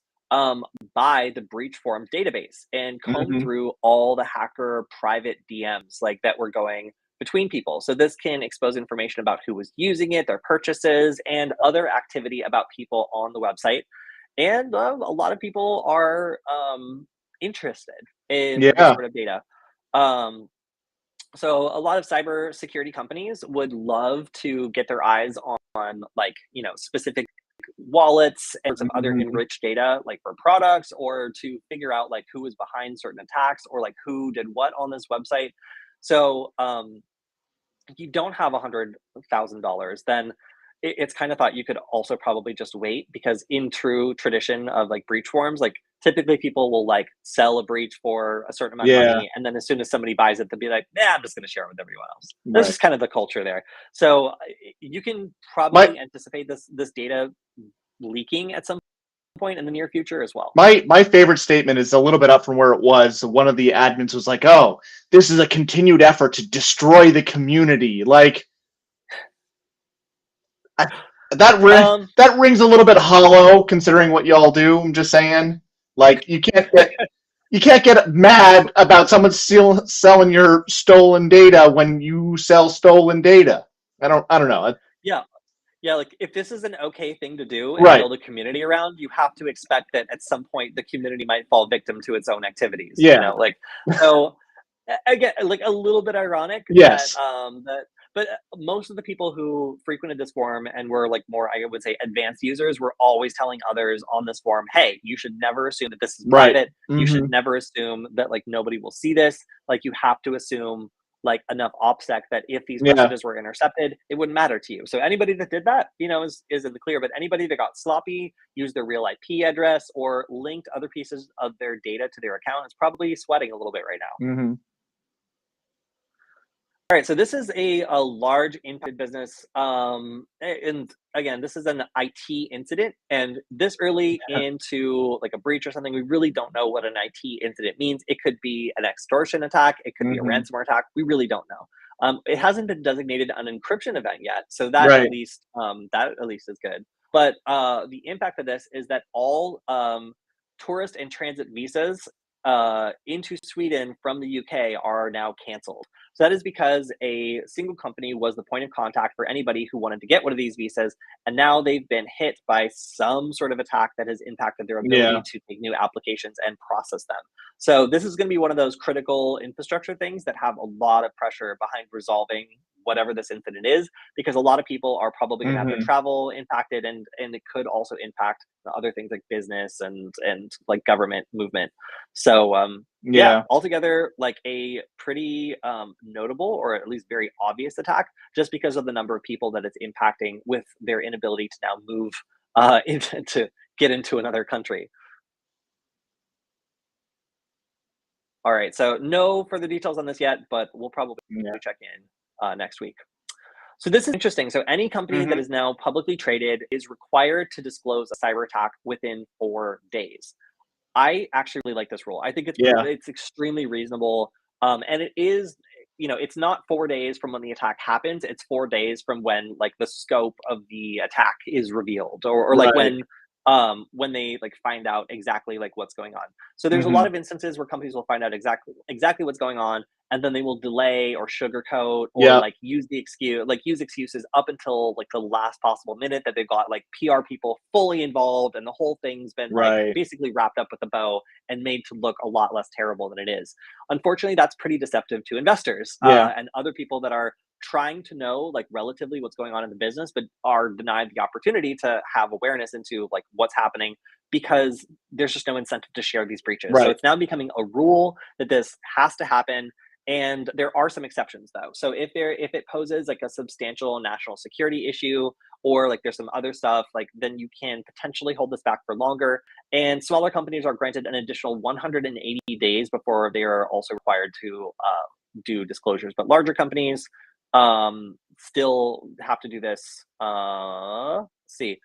buy the breach form database and comb Hmm. through all the hacker private DMs like that were going between people. So this can expose information about who was using it, their purchases, and other activity about people on the website. And a lot of people are interested in this Yeah. sort of data. Um, so a lot of cybersecurity companies would love to get their eyes on like, specific wallets and some other Hmm. enriched data like for products, or to figure out like who was behind certain attacks, or like who did what on this website. So if you don't have $100,000, then it's kind of thought you could also probably just wait, because in true tradition of like breach forms, like typically people will like sell a breach for a certain amount of Yeah. money, and then as soon as somebody buys it, they'll be like, "Yeah, I'm just going to share it with everyone else." That's Right. just kind of the culture there. So you can My probably anticipate this data leaking at some point in the near future as well. my favorite statement is a little bit up from where it was. One of the admins was like, "Oh, this is a continued effort to destroy the community." Like I, Um, that rings a little bit hollow considering what y'all do. I'm just saying. Like you can't get mad about someone selling your stolen data when you sell stolen data. I don't know. yeah, Yeah, like if this is an okay thing to do and Right. build a community around, you have to expect that at some point the community might fall victim to its own activities. Yeah. Like so. Again, like a little bit ironic that Yes. but most of the people who frequented this forum and were like more, I would say, advanced users, were always telling others on this forum, "Hey, you should never assume that this is Right. private. You Hmm. should never assume that like nobody will see this. Like you have to assume like enough OPSEC that if these Yeah. messages were intercepted, it wouldn't matter to you." So anybody that did that, is in the clear. But anybody that got sloppy, used their real IP address, or linked other pieces of their data to their account, is probably sweating a little bit right now. Hmm. All right, so this is a large impact business, and again, this is an IT incident. And this early into like a breach or something, we really don't know what an IT incident means. It could be an extortion attack, it could be a Hmm. ransomware attack. We really don't know. It hasn't been designated an encryption event yet, so Right. that at least is good. But the impact of this is that all tourist and transit visas into Sweden from the UK are now canceled. So that is because a single company was the point of contact for anybody who wanted to get one of these visas, and now they've been hit by some sort of attack that has impacted their ability Yeah. to take new applications and process them. So this is going to be one of those critical infrastructure things that have a lot of pressure behind resolving whatever this incident is, because a lot of people are probably going to have their Hmm. travel impacted, and it could also impact the other things like business and like government movement. So yeah, Yeah. altogether like a pretty notable or at least very obvious attack, just because of the number of people that it's impacting with their inability to now move into to get into another country. All right, so no further details on this yet, but we'll probably Yeah. check in next week. So this is interesting. So any company that Hmm. is now publicly traded is required to disclose a cyber attack within 4 days. I actually really like this rule. I think Yeah. it's extremely reasonable, and it is, it's not 4 days from when the attack happens. It's 4 days from when like the scope of the attack is revealed, or like Right. when they like find out exactly like what's going on. So there's a lot Hmm. of instances where companies will find out exactly what's going on, and then they will delay or sugarcoat or Yeah. like use excuses up until like the last possible minute that they've got like PR people fully involved, and the whole thing's been like Right. basically wrapped up with a bow and made to look a lot less terrible than it is. Unfortunately, that's pretty deceptive to investors Yeah. and other people that are trying to know like relatively what's going on in the business, but are denied the opportunity to have awareness into like what's happening, because there's just no incentive to share these breaches. So Right. it's now becoming a rule that this has to happen. And there are some exceptions though. So if it poses like a substantial national security issue, or like there's some other stuff, like then you can potentially hold this back for longer. And smaller companies are granted an additional 180 days before they are also required to do disclosures. But larger companies still have to do this. See,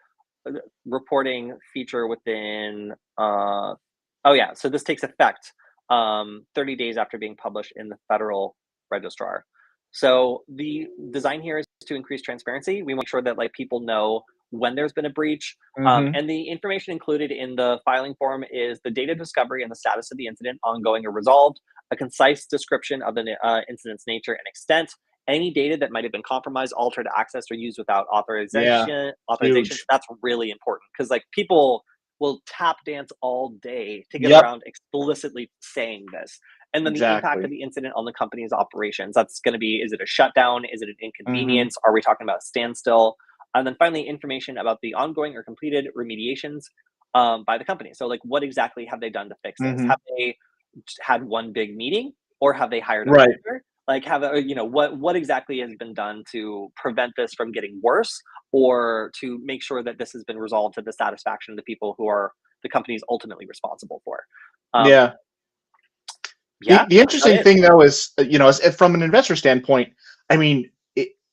reporting feature within. Oh yeah, so this takes effect 30 days after being published in the Federal Registrar. So the design here is to increase transparency. We make sure that like people know when there's been a breach, Hmm. and the information included in the filing form is the date of discovery and the status of the incident, ongoing or resolved, a concise description of the incident's nature and extent, any data that might have been compromised, altered, accessed, or used without Yeah. authorizations. Huge. That's really important, because like people will tap dance all day to get Yep. around explicitly saying this. And then the impact of Exactly. the incident on the company's operations. That's going to be, is it a shutdown? Is it an Hmm. inconvenience? Are we talking about a standstill? And then finally, information about the ongoing or completed remediations by the company. So, like, what exactly have they done to fix this? Hmm. Have they had one big meeting, or have they hired a Right. vendor? Like, what exactly has been done to prevent this from getting worse, or to make sure that this has been resolved to the satisfaction of the people who are the company's ultimately responsible for? Um, Yeah. yeah, The that's about interesting it. thing though is, from an investor standpoint, I mean,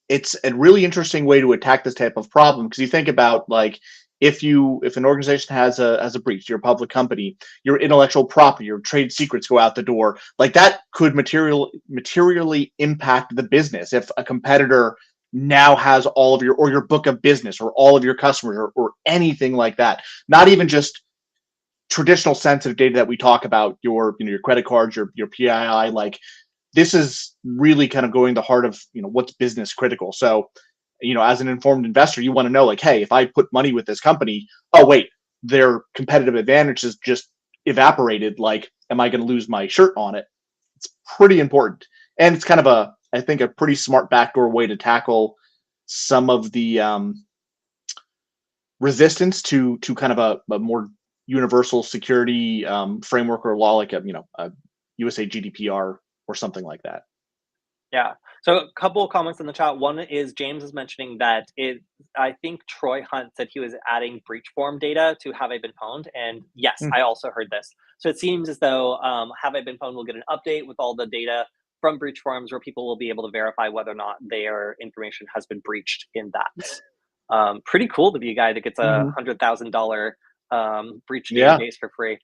it's a really interesting way to attack this type of problem, because you think about like, if an organization has a breach, you're a public company, your intellectual property, your trade secrets go out the door, like that could materially impact the business if a competitor now has all of your book of business or all of your customers, or anything like that. Not even just traditional sensitive data that we talk about, your credit cards, your PII. Like, this is really kind of going the heart of what's business critical. So, as an informed investor, you want to know, like, hey, if I put money with this company, oh wait, their competitive advantage is just evaporated. Like, am I going to lose my shirt on it? It's pretty important, and it's kind of I think, a pretty smart backdoor way to tackle some of the resistance to kind of a more universal security framework or law, like a USA GDPR or something like that. Yeah. So a couple of comments in the chat. One is James is mentioning that I think Troy Hunt said he was adding breach form data to Have I Been Pwned? And yes, Mm. I also heard this. So it seems as though Have I Been Pwned will get an update with all the data from breach forms, where people will be able to verify whether or not their information has been breached in that. Pretty cool to be a guy that gets a Hmm. $100,000 breach Yeah. database for free.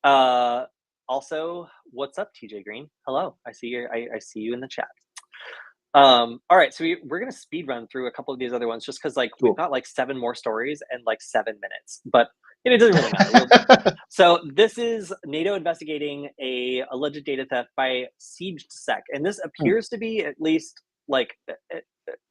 Uh, Also, what's up, TJ Green? Hello, I see you in the chat. All right, so we're gonna speed run through a couple of these other ones just because like we've Cool. got like 7 more stories and like 7 minutes, but it doesn't really matter. So this is NATO investigating a alleged data theft by SiegeSec, and this appears to be at least like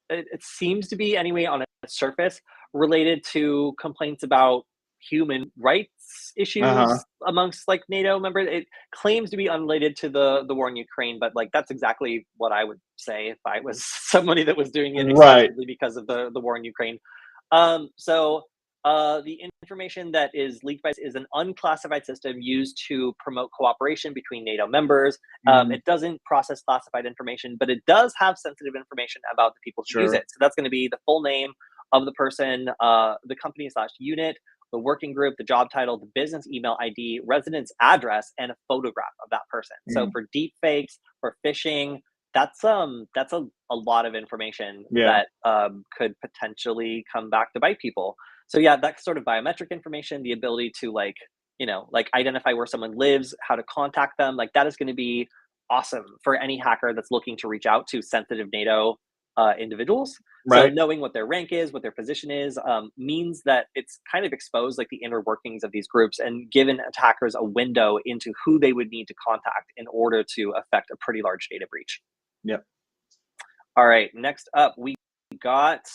it seems to be anyway on its surface related to complaints about human rights Uh-huh. issues amongst like NATO members. It claims to be unrelated to the war in Ukraine, but like that's exactly what I would say if I was somebody that was doing it Right. exclusively because of the war in Ukraine. So the information that is leaked by is an unclassified system used to promote cooperation between NATO members. Mhm. It doesn't process classified information, but it does have sensitive information about the people who use Sure. it. So that's going to be the full name of the person, the company slash unit, the working group, the job title, the business email ID, residence address, and a photograph of that person. So Mm. for deep fakes, for phishing, that's a lot of information Yeah. that could potentially come back to bite people. So yeah, that sort of biometric information, the ability to like, like identify where someone lives, how to contact them, like that is going to be awesome for any hacker that's looking to reach out to sensitive NATO individuals. So Right. knowing what their rank is, what their position is, means that it's kind of exposed like the inner workings of these groups and given attackers a window into who they would need to contact in order to affect a pretty large data breach. Yep. All right, next up, we got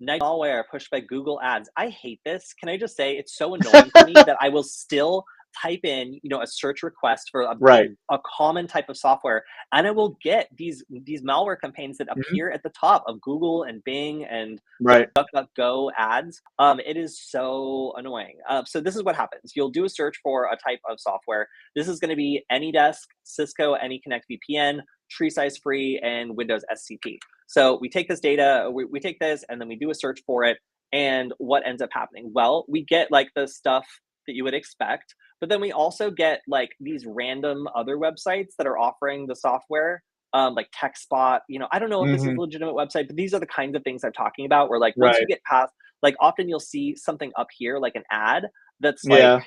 night malware pushed by Google Ads. I hate this. Can I just say it's so annoying to me that I will still type in, a search request for Right. a common type of software, and I will get these malware campaigns that Mhm. appear at the top of Google and Bing and Right. DuckDuckGo ads. It is so annoying. So this is what happens. You'll do a search for a type of software. This is going to be AnyDesk, Cisco AnyConnect VPN, Tree Size Free, and Windows SCP. So we take this data, we take this, and then we do a search for it. And what ends up happening? Well, we get like the stuff that you would expect, but then we also get like these random other websites that are offering the software, like TechSpot. I don't know if this is a Mhm. legitimate website, but these are the kinds of things I'm talking about. Where like once you Right. get past, like often you'll see something up here, like an ad that's like Yeah.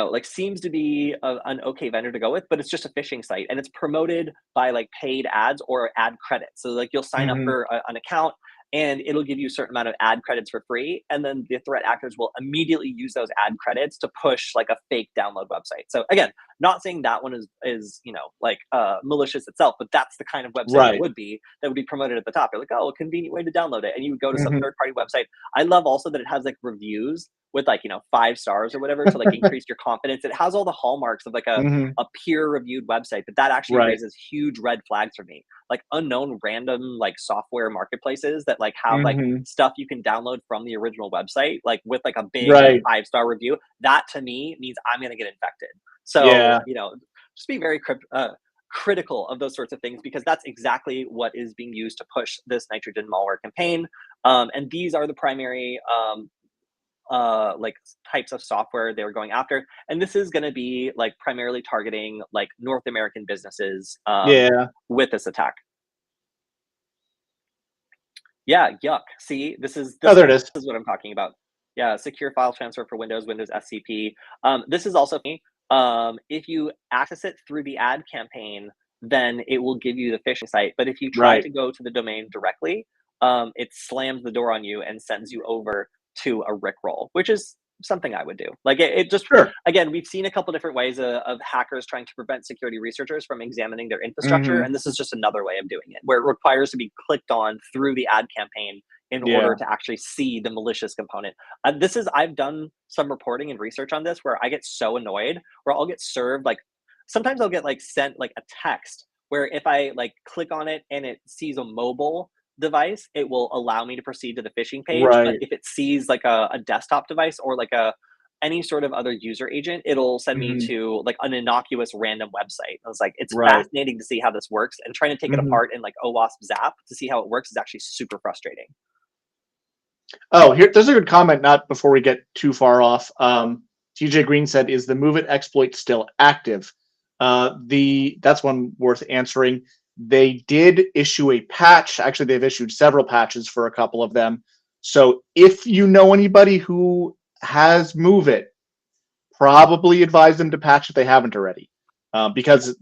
like seems to be an okay vendor to go with, but it's just a phishing site and it's promoted by like paid ads or ad credits. So like you'll sign up Mhm. for an account and it'll give you a certain amount of ad credits for free. And then the threat actors will immediately use those ad credits to push like a fake download website. So again, not saying that one is like malicious itself, but that's the kind of website Right. that would be promoted at the top. You're like, oh, a convenient way to download it. And you would go to some Mhm. third party website. I love also that it has like reviews with like 5 stars or whatever to like increase your confidence. It has all the hallmarks of like Mhm. a peer reviewed website, but that actually Right. raises huge red flags for me. Like unknown random like software marketplaces that like have like Mhm. stuff you can download from the original website, like with like a big like Right. 5 star review. That to me means I'm gonna get infected. So Yeah. just be very critical of those sorts of things because that's exactly what is being used to push this nitrogen malware campaign. And these are the primary like types of software they were going after, and this is going to be like primarily targeting like North American businesses Yeah. with this attack. Yeah, yuck. See, Oh, this there it is. is what I'm talking about. Yeah, secure file transfer for Windows SCP. This is also me. If you access it through the ad campaign, then it will give you the phishing site. But if you try Right. to go to the domain directly, it slams the door on you and sends you over to a Rickroll, which is something I would do. Like it just Sure. again, we've seen a couple different ways of hackers trying to prevent security researchers from examining their infrastructure, Mhm. and this is just another way of doing it, where it requires to be clicked on through the ad campaign in order Yeah. to actually see the malicious component. I've done some reporting and research on this where I get so annoyed where I'll get served like sometimes I'll get like sent like a text where if I like click on it and it sees a mobile device, it will allow me to proceed to the phishing page. But Right. if it sees like a desktop device or like a any sort of other user agent, it'll send me Mhm. to like an innocuous random website. I was like, it's Right. fascinating to see how this works, and trying to take it Mhm. apart in like OWASP Zap to see how it works is actually super frustrating. Oh, here, there's a good comment. Not before we get too far off. TJ Green said, "Is the Move It exploit still active?" The That's one worth answering. They did issue a patch. Actually, they've issued several patches for a couple of them. So if you know anybody who has Move It, probably advise them to patch if they haven't already, because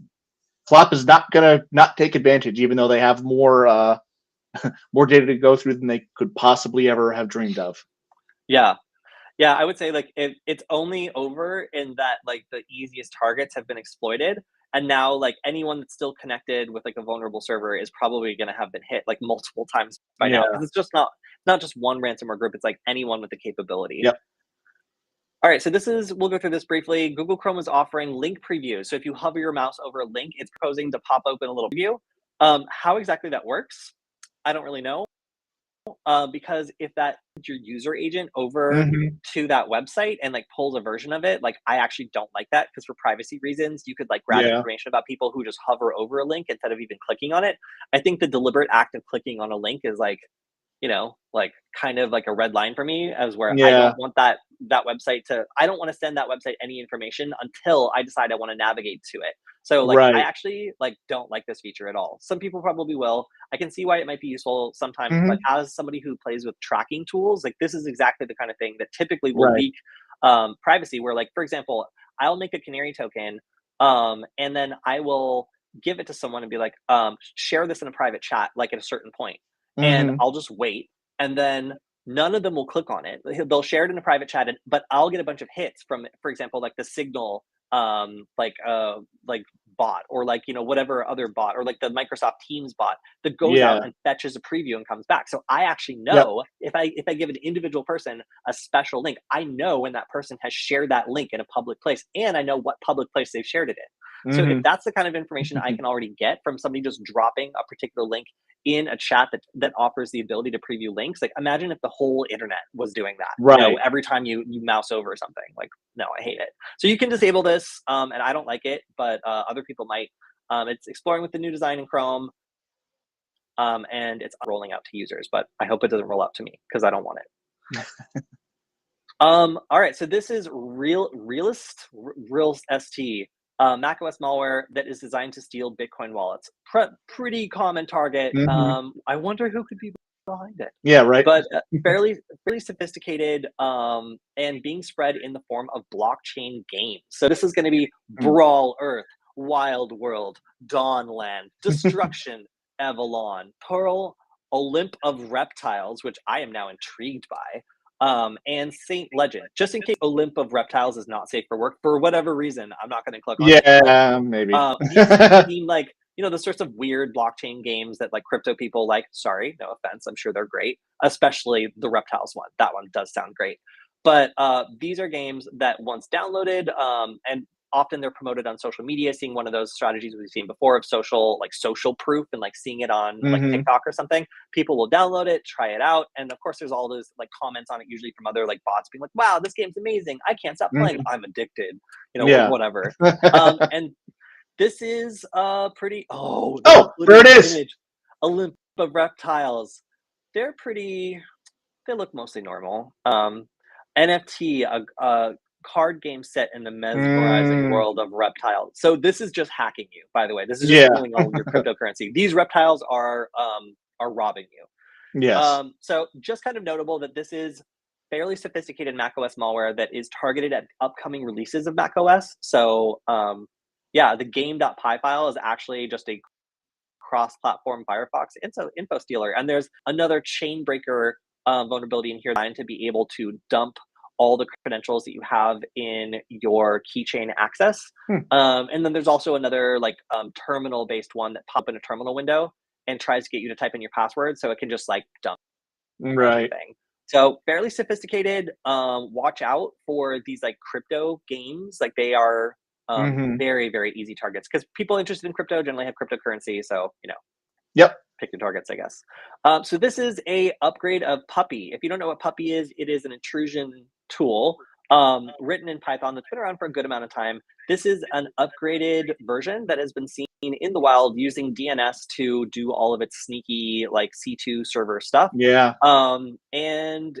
Flop is not gonna not take advantage, even though they have more more data to go through than they could possibly ever have dreamed of. Yeah. Yeah, I would say like it's only over in that like the easiest targets have been exploited, and now like anyone that's still connected with like a vulnerable server is probably going to have been hit like multiple times by now Yeah. because it's just not just one ransomware group. It's like anyone with the capability. Yep. All right, so this is we'll go through this briefly. Google Chrome is offering link preview. So if you hover your mouse over a link, it's proposing to pop open a little preview. How exactly that works, I don't really know. Because if that your user agent over Hmm. to that website and like pulls a version of it, like I actually don't like that because for privacy reasons, you could like grab Yeah. information about people who just hover over a link instead of even clicking on it. I think the deliberate act of clicking on a link is like, like kind of like a red line for me as where I Yeah. don't want that website to I don't want to send that website any information until I decide I want to navigate to it. So like I Right. actually like don't like this feature at all. Some people probably will. I can see why it might be useful sometimes, but Hmm. as somebody who plays with tracking tools, like this is exactly the kind of thing that typically will Right. leak privacy where like for example, I'll make a canary token and then I will give it to someone and be like, share this in a private chat, like at a certain point and Hmm. I'll just wait. And then none of them will click on it. They'll share it in a private chat, but I'll get a bunch of hits from, for example, like the Signal, like bot, or like whatever other bot, or like the Microsoft Teams bot that goes out Yeah. and fetches a preview and comes back. So I actually Yep. know if I give an individual person a special link, I know when that person has shared that link in a public place, and I know what public place they've shared it in. So if Hmm. that's the kind of information I can already get from somebody just dropping a particular link in a chat that offers the ability to preview links, like imagine if the whole internet was doing that, Right. every time you mouse over something. Like, no, I hate it. So you can disable this, and I don't like it, but other people might. It's exploring with the new design in Chrome, and it's rolling out to users, but I hope it doesn't roll out to me because I don't want it. All right, so this is Realist ST, macOS malware that is designed to steal Bitcoin wallets. Pretty common target. Hmm. I wonder who could be behind it, Yeah. Right. but fairly sophisticated, and being spread in the form of blockchain games. So this is going to be Brawl Earth, Wild World, Dawnland, Destruction, Avalon, Pearl, Olymp of Reptiles, which I am now intrigued by, and Saint Legend. Just in case Olymp of Reptiles is not safe for work for whatever reason, I'm not going to click on it. But Yeah. Maybe. these seem like the sorts of weird blockchain games that like crypto people like. Sorry, no offense, I'm sure they're great, especially the Reptiles one. That one does sound great. But these are games that once downloaded, and often they're promoted on social media. Seeing one of those strategies we've seen before of social proof, and like seeing it on like Hmm. TikTok or something. People will download it, try it out, and of course there's all those like comments on it, usually from other like bots being like, "Wow, this game's amazing! I can't stop playing. Hmm. I'm addicted," Yeah. whatever. And this is pretty. Oh, they Oh, included there it an is. image. Olymp of Reptiles. They're pretty. They look mostly normal. NFT, a card game set in the mesmerizing Mm, world of reptiles. So this is just hacking you, by the way. This is just yeah. stealing all of your cryptocurrency. These reptiles are robbing you. Yes. So just kind of notable that this is fairly sophisticated macOS malware that is targeted at upcoming releases of macOS. So yeah, the game.py file is actually just a cross-platform Firefox info stealer. And there's another chain breaker vulnerability in here designed to be able to dump all the credentials that you have in your keychain access. Hmm. And then there's also another like terminal-based one that pops in a terminal window and tries to get you to type in your password, so it can just like dump Right. everything. So fairly sophisticated. Watch out for these like crypto games. Like they are Hmm. very, very easy targets because people interested in crypto generally have cryptocurrency. So, Yep. pick your targets, I guess. So this is a upgrade of Puppy. If you don't know what Puppy is, it is an intrusion tool written in Python that's been around for a good amount of time. This is an upgraded version that has been seen in the wild using DNS to do all of its sneaky like C2 server stuff. Yeah. And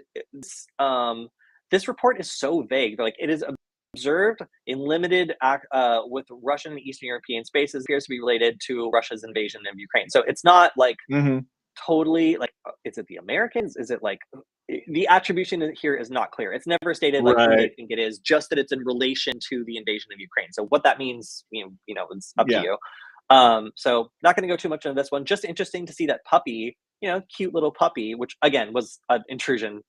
this report is so vague. Like it is observed in limited with Russian and Eastern European spaces, appears to be related to Russia's invasion of Ukraine. So it's not like Hmm. totally like, is it the Americans? Is it like the attribution here is not clear. It's never stated like who they Right. think it is, just that it's in relation to the invasion of Ukraine. So what that means, it's up to Yeah. you. So not going to go too much into this one. Just interesting to see that puppy, cute little puppy, which again was an intrusion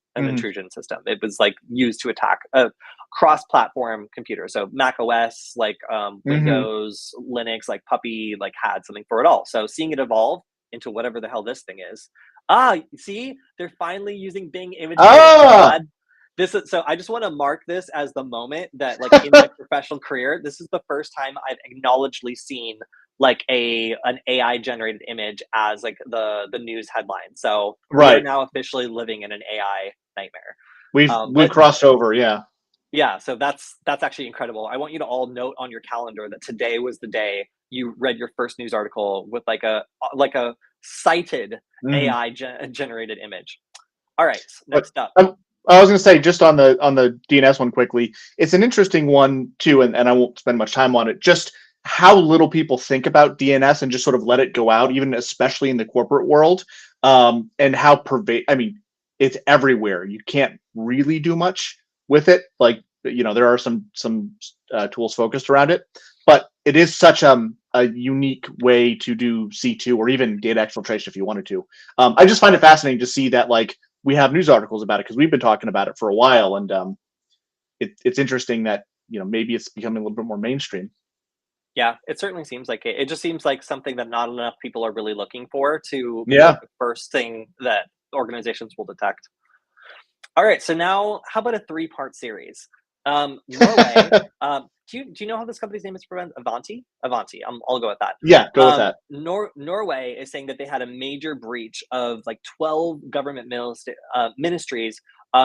system. It was like used to attack a cross-platform computer. So Mac OS, like Mm-hmm. Windows, Linux, like puppy, like had something for it all. So seeing it evolve into whatever the hell this thing is. See, they're finally using Bing image creators. I'm Ah, glad this is so. I just want to mark this as the moment that, like, in my professional career, this is the first time I've acknowledgedly seen like an AI generated image as like the news headline. So we are right. now officially living in an AI nightmare. We've But crossed over. Yeah. yeah, so that's actually incredible. I want you to all note on your calendar that today was the day you read your first news article with like a cited Mm-hmm. AI generated image. All right, But next up. I was going to say just on the DNS one quickly. It's an interesting one too, and I won't spend much time on it. Just how little people think about DNS and just sort of let it go out, even especially in the corporate world, and how pervade. I mean, it's everywhere. You can't really do much with it. Like there are some tools focused around it, but it is such a unique way to do C2 or even data exfiltration if you wanted to. I just find it fascinating to see that like we have news articles about it because we've been talking about it for a while, and it's interesting that maybe it's becoming a little bit more mainstream. Yeah, it certainly seems like it. It just seems like something that not enough people are really looking for to be like Yeah. the first thing that organizations will detect. All right, so now how about a three-part series? Norway. Do you know how this company's name is pronounced? Avanti? Avanti. I'll go with that. Yeah, go with that. Norway is saying that they had a major breach of like 12 government ministries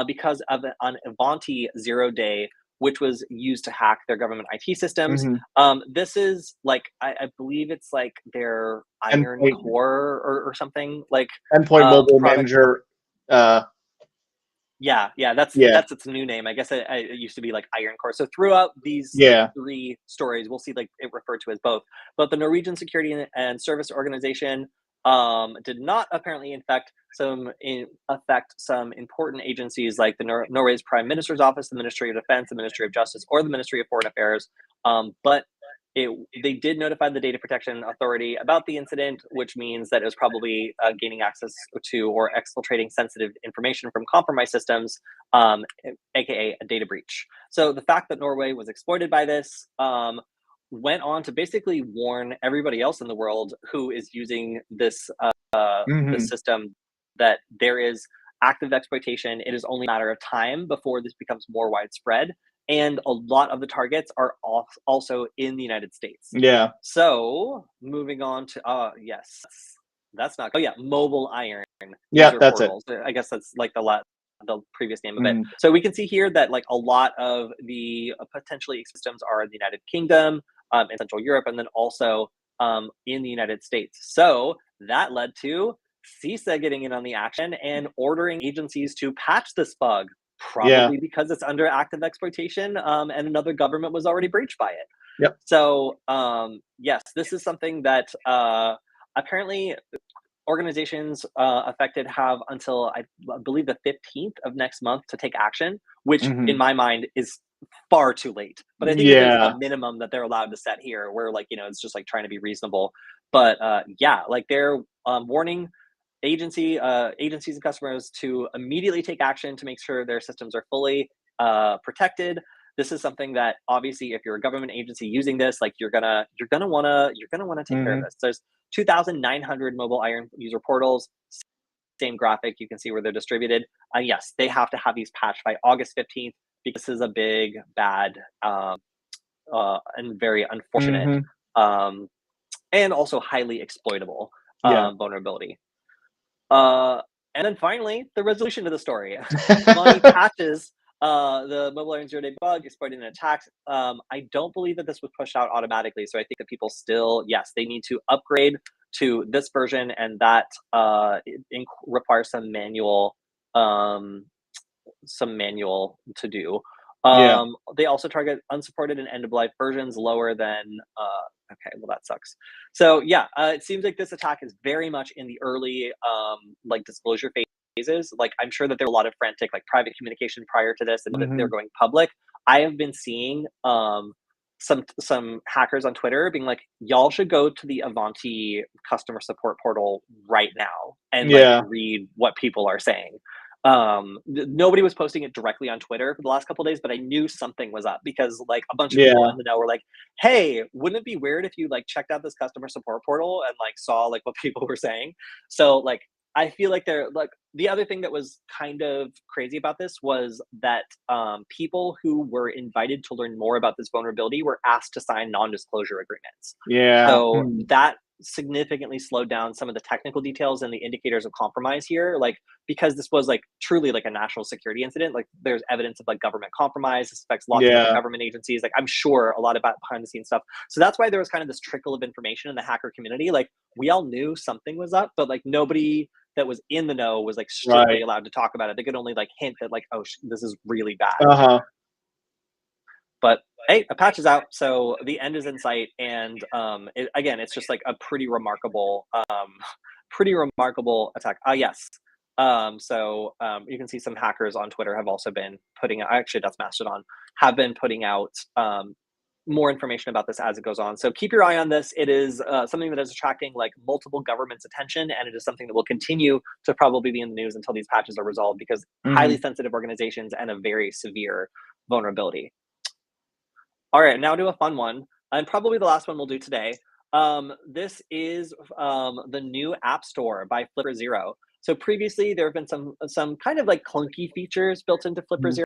because of an Avanti 0 day, which was used to hack their government IT systems. Mm-hmm. This is like I believe it's like their Iron Endpoint Core or something like endpoint mobile product. manager. Uh, Yeah, that's yeah, that's its new name. I guess it used to be like Iron Core. So throughout these yeah. three stories, we'll see like it referred to as both. But the Norwegian Security and Service Organization did not apparently affect some important agencies like the Norway's Prime Minister's Office, the Ministry of Defense, the Ministry of Justice, or the Ministry of Foreign Affairs. But they did notify the Data Protection Authority about the incident, which means that it was probably gaining access to or exfiltrating sensitive information from compromised systems, aka a data breach. So the fact that Norway was exploited by this went on to basically warn everybody else in the world who is using this Mm-hmm. system that there is active exploitation. It is only a matter of time before this becomes more widespread, and a lot of the targets are also in the United States. Yeah, So moving on to yes, that's not. Oh yeah, Mobile Iron yeah. user That's it. portals. I guess that's like the previous name of it. Mm-hmm. So we can see here that like a lot of the potentially systems are in the United Kingdom, in Central Europe, and then also in the United States. So that led to CISA getting in on the action and ordering agencies to patch this bug, Yeah. probably because it's under active exploitation, and another government was already breached by it. Yep. So yes, this is something that apparently organizations affected have until I believe the 15th of next month to take action, which in Mm-hmm. my mind is far too late. But I think that there's Yeah. a minimum that they're allowed to set here where like, it's just like trying to be reasonable. But yeah, like they're warning agencies and customers to immediately take action to make sure their systems are fully protected. This is something that obviously if you're a government agency using this, like you're gonna want to take care of Mm-hmm. this. There's 2,900 mobile Iron user portals. Same graphic, you can see where they're distributed. Yes, they have to have these patched by August 15th because this is a big, bad, and very unfortunate, Mm-hmm. um, and also highly exploitable Yeah. vulnerability. And then finally, the resolution to the story. Avanti patches the mobile Iron 0 day bug, exploiting an attack. I don't believe that this was pushed out automatically. So I think that people still, yes, they need to upgrade to this version, and that requires um, some manual to do. Yeah. They also target unsupported and end of life versions lower than. Okay, well that sucks. So yeah, it seems like this attack is very much in the early like disclosure phases. Like I'm sure that there are a lot of frantic like private communication prior to this, and that they're Mm-hmm. going public. I have been seeing some hackers on Twitter being like, y'all should go to the Avanti customer support portal right now and like Yeah. read what people are saying. Nobody was posting it directly on Twitter for the last couple of days, but I knew something was up because like a bunch of people Yeah. in the know were like, hey, wouldn't it be weird if you like checked out this customer support portal and like saw like what people were saying? So like I feel like they're like the other thing that was kind of crazy about this was that people who were invited to learn more about this vulnerability were asked to sign non-disclosure agreements. Yeah. So that significantly slowed down some of the technical details and the indicators of compromise here. Like because this was like truly like a national security incident, like there's evidence of like government compromise. This affects lots of different Yeah. government agencies. Like I'm sure a lot about behind the scenes stuff. So that's why there was kind of this trickle of information in the hacker community. Like we all knew something was up, but like nobody that was in the know was like strictly Right. allowed to talk about it. They could only like hint that like, oh, this is really bad. Uh-huh. But hey, a patch is out, so the end is in sight, and again, it's just like a pretty remarkable attack. Yes. You can see some hackers on Twitter have also been putting out. Actually, that's Mastodon have been putting out more information about this as it goes on. So keep your eye on this. It is something that is attracting like multiple governments' attention, and it is something that will continue to probably be in the news until these patches are resolved because highly sensitive organizations and a very severe vulnerability. All right, now to a fun one, and probably the last one we'll do today. This is the new App Store by Flipper Zero. So previously, there have been some kind of like clunky features built into Flipper Zero.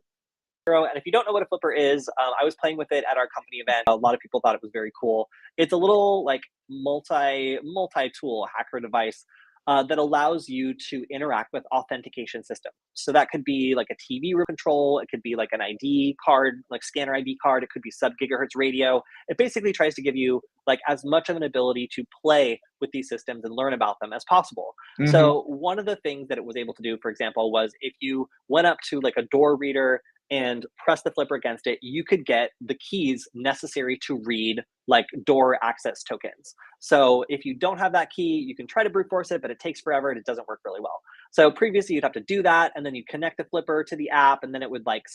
And if you don't know what a flipper is, I was playing with it at our company event. A lot of people thought it was very cool. It's a little like multi-tool hacker device that allows you to interact with authentication systems. So that could be like a TV remote control. It could be like an ID card, like scanner ID card. It could be sub-gigahertz radio. It basically tries to give you like as much of an ability to play with these systems and learn about them as possible. So one of the things that it was able to do, for example, was if you went up to like a door reader and press the flipper against it, you could get the keys necessary to read like door access tokens. So if you don't have that key, you can try to brute force it, but it takes forever and it doesn't work really well. So previously you'd have to do that, and then you connect the flipper to the app, and then it would like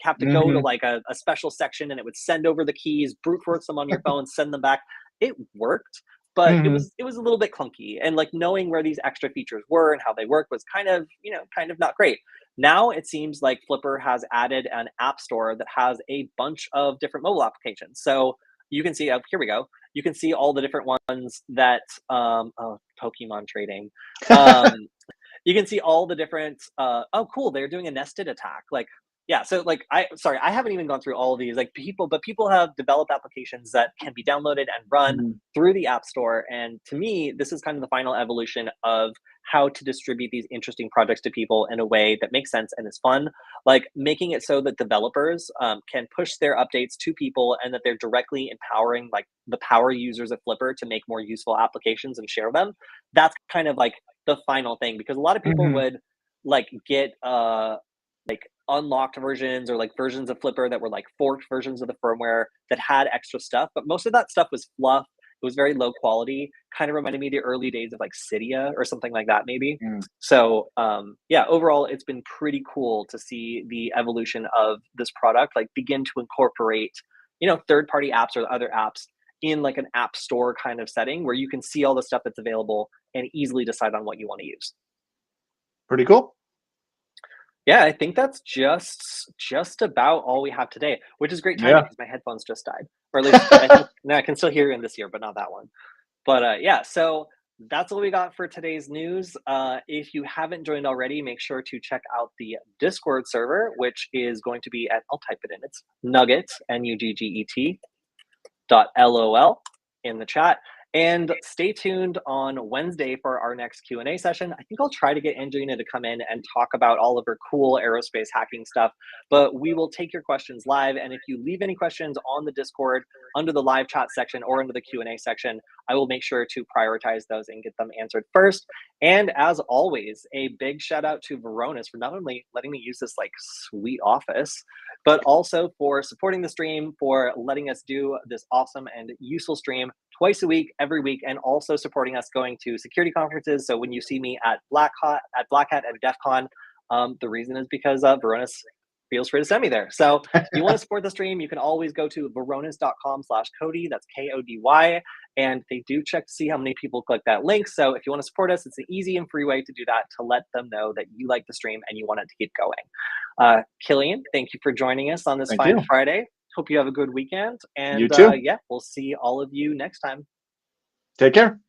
have to go to like a special section, and it would send over the keys, brute force them on your phone, send them back. It worked, but it was a little bit clunky, and like knowing where these extra features were and how they work was kind of not great. Now it seems like Flipper has added an app store that has a bunch of different mobile applications. So you can see, here we go. You can see all the different ones that, Pokemon trading. You can see all the different, oh, cool, they're doing a nested attack. Like, yeah, so like, I haven't even gone through all of these. Like people have developed applications that can be downloaded and run through the App Store. And to me, this is kind of the final evolution of how to distribute these interesting projects to people in a way that makes sense and is fun. Like making it so that developers can push their updates to people, and that they're directly empowering like the power users of Flipper to make more useful applications and share them. That's kind of like the final thing, because a lot of people would like get like unlocked versions or like versions of Flipper that were like forked versions of the firmware that had extra stuff, but most of that stuff was fluff. It was very low quality, kind of reminded me of the early days of like Cydia or something like that, maybe. So yeah, overall, it's been pretty cool to see the evolution of this product, like begin to incorporate, third-party apps or other apps in like an app store kind of setting where you can see all the stuff that's available and easily decide on what you want to use. Pretty cool. Yeah, I think that's just about all we have today, which is great timing because my headphones just died. Or at least I think no, I can still hear you in this ear, but not that one. But yeah, so that's all we got for today's news. If you haven't joined already, make sure to check out the Discord server, which is going to be at, I'll type it in. It's Nugget, NUGGET.LOL in the chat. And stay tuned on Wednesday for our next Q&A session. I think I'll try to get Angelina to come in and talk about all of her cool aerospace hacking stuff, but we will take your questions live. And if you leave any questions on the Discord under the live chat section or under the Q&A section, I will make sure to prioritize those and get them answered first. And as always, a big shout out to Varonis for not only letting me use this like sweet office, but also for supporting the stream, for letting us do this awesome and useful stream twice a week, every week, and also supporting us going to security conferences. So when you see me at Black Hat and DEF CON, the reason is because Varonis feels free to send me there. So if you want to support the stream, you can always go to veronas.com/Kody. That's Kody. And they do check to see how many people click that link. So if you want to support us, it's an easy and free way to do that, to let them know that you like the stream and you want it to keep going. Kilian, thank you for joining us on this Thank fine you. Friday. Hope you have a good weekend. And You too. yeah, we'll see all of you next time. Take care.